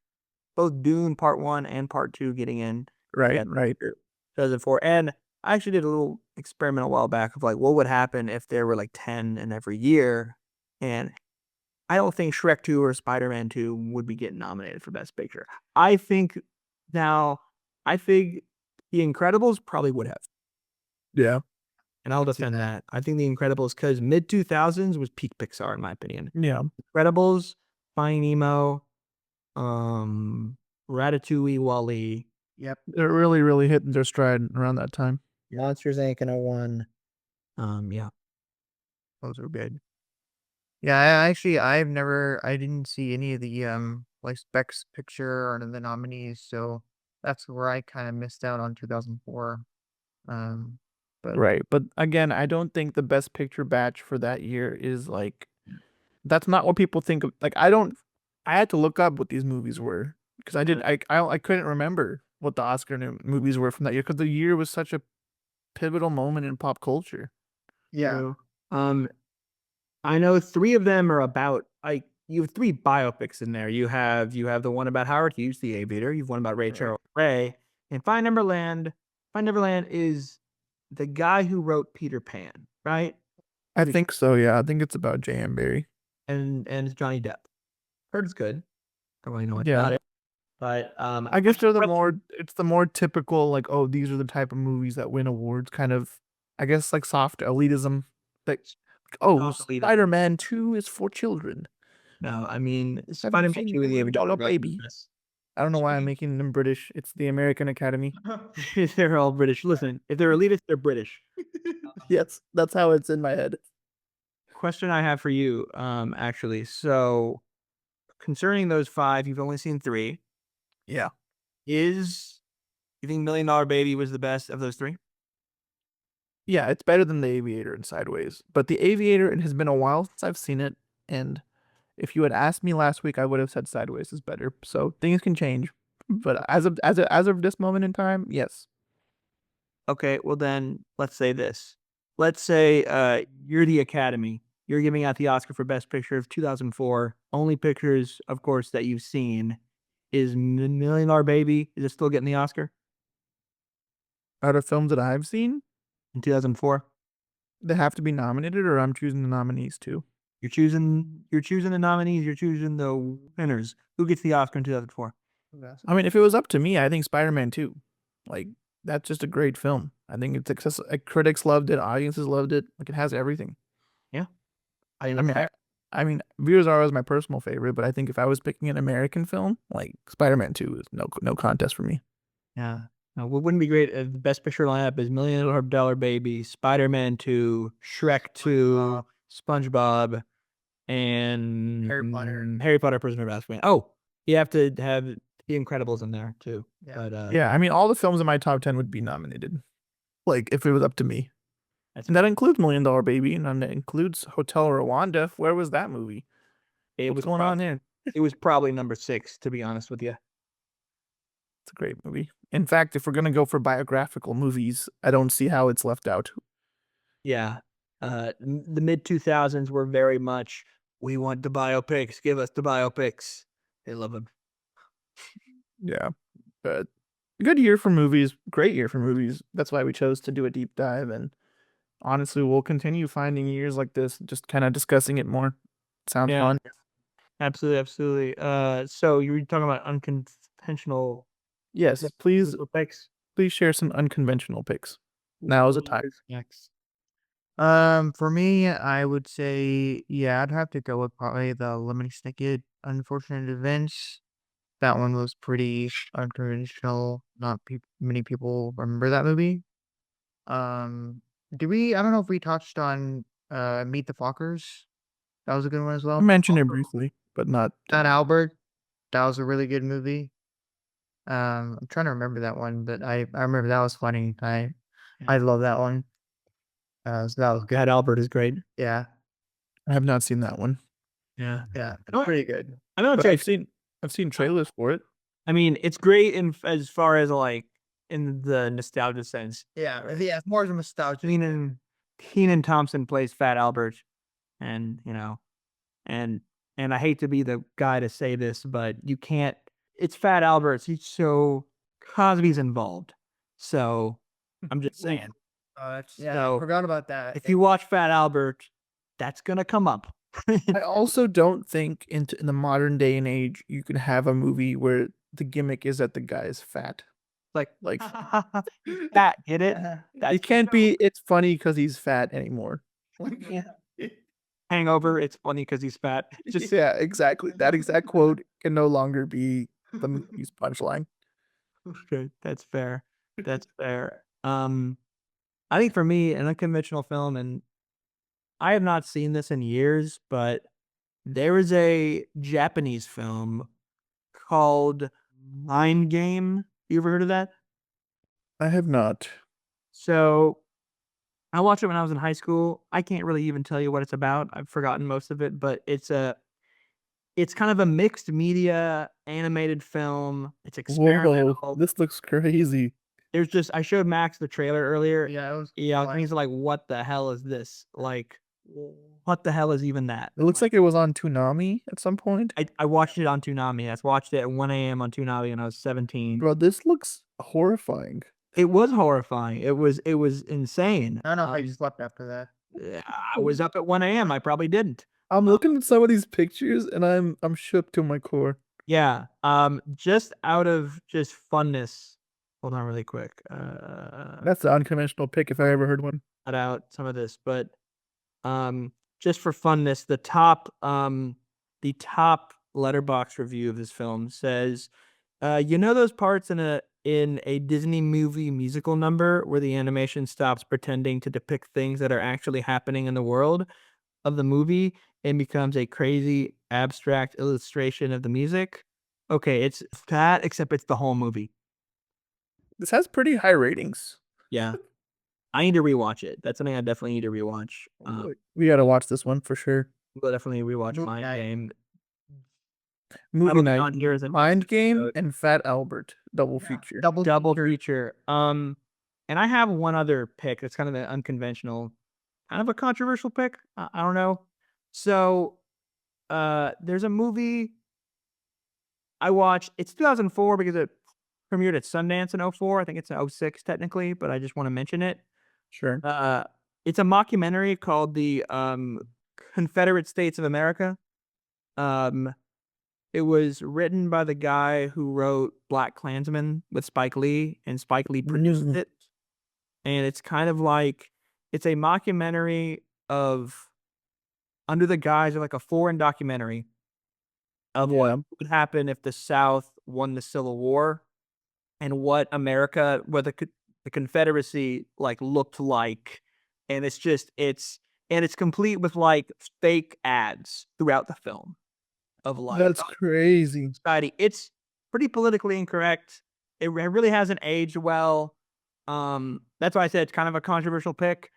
both Dune Part 1 and Part 2 getting in. right, Yeah, right. 2004. And I actually did a little experiment a while back of like what would happen if there were like 10 in every year. And I don't think Shrek 2 or Spider-Man 2 would be getting nominated for Best Picture. I think now, I think The Incredibles probably would have. Yeah. And I'll defend that. I think The Incredibles, because mid 2000s was peak Pixar, in my opinion. Yeah. Incredibles, Finding Nemo, Ratatouille, Wall-E. Yep. They're really, really hitting their stride around that time. Monsters Inc. and 01. Yeah. Those are good. Yeah, I didn't see any of the like Specs picture or the nominees, so that's where I kind of missed out on 2004. But Right. But again, I don't think the best picture batch for that year is like that's not what people think of. Like I had to look up what these movies were because I couldn't remember what the movies were from that year because the year was such a pivotal moment in pop culture. yeah, So, I know 3 of them are about like you have 3 biopics in there. You have the one about Howard Hughes, the aviator. You've one about Ray Right. Charles Ray. And Find Neverland. Find Neverland is the guy who wrote Peter Pan, right? I think so, yeah. I think it's about J.M. Barrie. And it's Johnny Depp. Heard it's good. Don't really know much Yeah. about it. But I guess it's the more typical, like, oh, these are the type of movies that win awards, kind of, I guess, like soft elitism. Like, oh, Soft elitism. Spider-Man 2 is for children. no, I mean Haven't Spider-Man seen 2 and the Dollar Aviator. Baby. I don't know why I'm making them British. It's the American Academy. They're all British. Listen, if they're elitist, they're British. Yes, that's how it's in my head. Question I have for you, actually. So concerning those 5, you've only seen 3. Yeah. You think Million Dollar Baby was the best of those 3? Yeah, it's better than The Aviator and Sideways. But The Aviator, it has been a while since I've seen it, and if you had asked me last week, I would have said Sideways is better. So things can change. But as of this moment in time, yes. Okay, well then let's say this. Let's say you're the Academy. You're giving out the Oscar for Best Picture of 2004. Only pictures, of course, that you've seen. Is Million Dollar Baby, is it still getting the Oscar? Out of films that I've seen, in 2004? they have to be nominated, or I'm choosing the nominees too. You're choosing the nominees, you're choosing the winners. Who gets the Oscar in 2004? I mean, if it was up to me, I think Spider-Man 2. Like, that's just a great film. I think it's accessible. Critics loved it, audiences loved it. Like, it has everything. Yeah. I mean, I mean, Views are always my personal favorite, but I think if I was picking an American film, like Spider-Man 2 is no contest for me. Yeah. No, what wouldn't be great if the best picture lineup is Million Dollar Baby, Spider-Man 2, Shrek 2, SpongeBob, and Harry Potter Prisoner of Azkaban. Oh, you have to have The Incredibles in there too. Yeah. But Yeah, I mean, all the films in my top 10 would be nominated. Like, if it was up to me. that's And that includes Million Dollar Baby, and that includes Hotel Rwanda. Where was that movie? it What's was going on there? it was probably number 6, to be honest with you. It's a great movie. In fact, if we're gonna go for biographical movies, I don't see how it's left out. Yeah. The mid 2000s were very much, we want the biopics, give us the biopics. They love them. Yeah, but good year for movies. Great year for movies. That's why we chose to do a deep dive. And honestly, we'll continue finding years like this, just kind of discussing it more. Sounds Yeah. fun. Absolutely, absolutely. So you were talking about unconventional Yes, please, picks. please share some unconventional picks. Now is the time. Next. For me, I would say, yeah, I'd have to go with probably the Lemony Snicket Unfortunate Events. That one was pretty unconventional. Not many people remember that movie. Um, I don't know if we touched on Meet the Fockers. That was a good one as I well. mentioned it briefly, but not. Fat Albert. That was a really good movie. I'm trying to remember that one, but I remember that was funny. I love that one. So that was good. God, Albert is great. Yeah, I have not seen that one. Yeah. yeah, know- pretty good. I know. But I've seen trailers for it. I mean, it's great in as far as like in the nostalgia sense. Yeah, it's more of a nostalgia. Keenan Thompson plays Fat Albert, and and I hate to be the guy to say this, but you can't. It's Fat Albert. So Cosby's involved. So I'm just saying. I forgot about that. If you watch Fat Albert, that's gonna come up. I also don't think in the modern day and age you can have a movie where the gimmick is that the guy is fat. Like That get it? It can't be. It's funny because he's fat anymore. Hangover. It's funny because he's fat. Just yeah, exactly. That exact quote can no longer be the movie's punchline. Okay, that's fair. That's fair. I think for me, an unconventional film, and I have not seen this in years, but there is a Japanese film called Mind Game. You ever heard of that? I have not. So I watched it when I was in high school. I can't really even tell you what it's about. I've forgotten most of it, but it's kind of a mixed media animated film. It's experimental. Whoa, this looks crazy. There's just I showed Max the trailer earlier. Yeah, it was. And he's like, "What the hell is this? Like, what the hell is even that?" It looks like it was on Toonami at some point. I watched it on Toonami. I watched it at 1 a.m. on Toonami when I was 17. Bro, this looks horrifying. It was horrifying. It was insane. I don't know how you slept after that. I was up at 1 a.m. I probably didn't. I'm looking at some of these pictures and I'm shook to my core. Yeah. Just out of just funness. Hold on really quick. That's the unconventional pick if I ever heard one. Cut out some of this, but just for funness, the top letterbox review of this film says, those parts in a Disney movie musical number where the animation stops pretending to depict things that are actually happening in the world of the movie and becomes a crazy abstract illustration of the music. Okay, it's that, except it's the whole movie. This has pretty high ratings. Yeah. I need to rewatch it. That's something I definitely need to rewatch. We gotta watch this one for sure. We'll definitely rewatch Mind Game. Movie night, on here as a Mind Game, episode. and Fat Albert double feature. Double feature. And I have one other pick that's kind of an unconventional, kind of a controversial pick. I don't know. So there's a movie I watched. It's 2004 because premiered at Sundance in 04. I think it's in 06 technically, but I just want to mention it. Sure. It's a mockumentary called the Confederate States of America. It was written by the guy who wrote Black Klansman with Spike Lee, and Spike Lee produced it. And it's kind of like, it's a mockumentary of, under the guise of like a foreign documentary of what would happen if the South won the Civil War, and what America, what the Confederacy like looked like. And it's complete with like fake ads throughout the film of like, That's crazy. society. It's pretty politically incorrect. It really hasn't aged well. That's why I said it's kind of a controversial pick.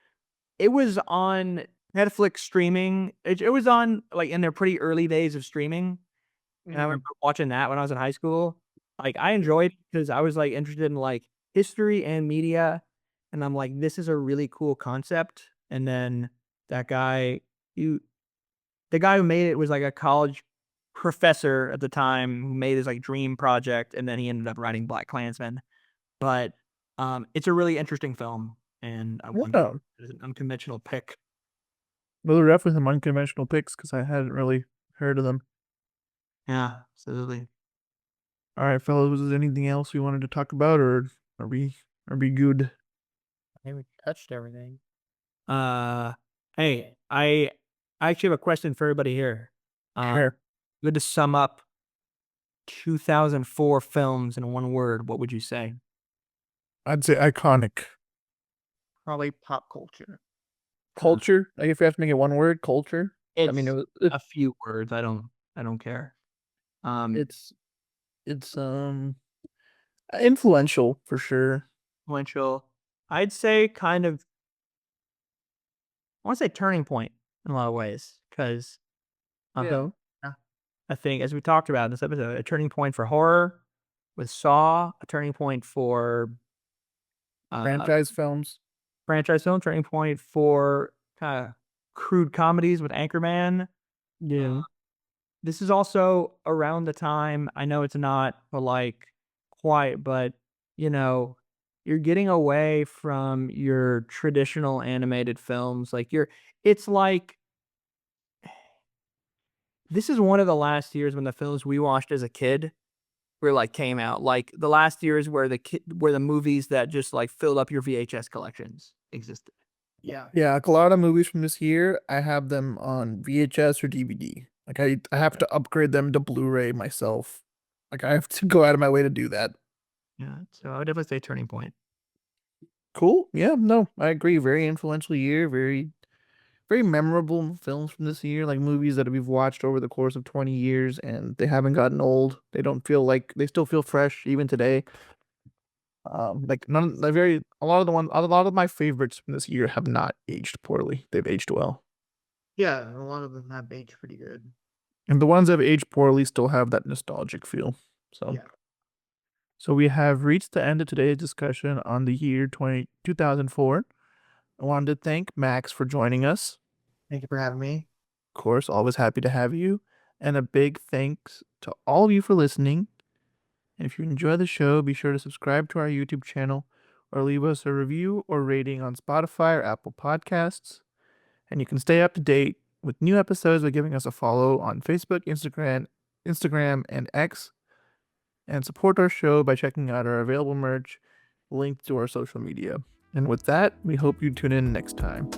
It was on Netflix streaming. It was on like in their pretty early days of streaming. And I remember watching that when I was in high school. Like, I enjoyed it because I was like interested in like history and media. And I'm like, this is a really cool concept. And then that guy, the guy who made it was like a college professor at the time who made his like dream project, and then he ended up writing Black Klansman. But it's a really interesting film, and I wanted Yeah. it as an unconventional pick. Those are definitely some unconventional picks because I hadn't really heard of them. Yeah, absolutely. All right, fellas, was there anything else we wanted to talk about, or are we good? I think we touched everything. Hey, I actually have a question for everybody here. Sure. Good to sum up 2004 films in one word. What would you say? I'd say iconic. Probably pop culture. Culture. Like if you have to make it one word, culture. It's I mean, a few words. I don't care. it's influential for sure. Influential. I'd say kind of, I want to say turning point in a lot of ways, because Yeah. I think, as we talked about in this episode, a turning point for horror with Saw, a turning point for Franchise films. franchise film, turning point for kind of crude comedies with Anchorman. Yeah. This is also around the time, I know it's not like quite, but you know, you're getting away from your traditional animated films. Like it's like, this is one of the last years when the films we watched as a kid were like came out. Like the last years where the movies that just like filled up your VHS collections existed. Yeah. Yeah, a lot of movies from this year, I have them on VHS or DVD. Like I have to upgrade them to Blu-ray myself. Like I have to go out of my way to do that. Yeah, so I would definitely say turning point. Cool. Yeah, no, I agree. Very influential year, very memorable films from this year, like movies that we've watched over the course of 20 years and they haven't gotten old. They don't feel like they still feel fresh even today. Like a lot of my favorites from this year have not aged poorly. They've aged well. Yeah, a lot of them have aged pretty good. And the ones that have aged poorly still have that nostalgic feel. So Yeah. so we have reached the end of today's discussion on the year 2004. I wanted to thank Max for joining us. Thank you for having me. Of course, always happy to have you. And a big thanks to all of you for listening. And if you enjoy the show, be sure to subscribe to our YouTube channel or leave us a review or rating on Spotify or Apple Podcasts. And you can stay up to date with new episodes by giving us a follow on Facebook, Instagram, and X. And support our show by checking out our available merch linked to our social media. And with that, we hope you tune in next time.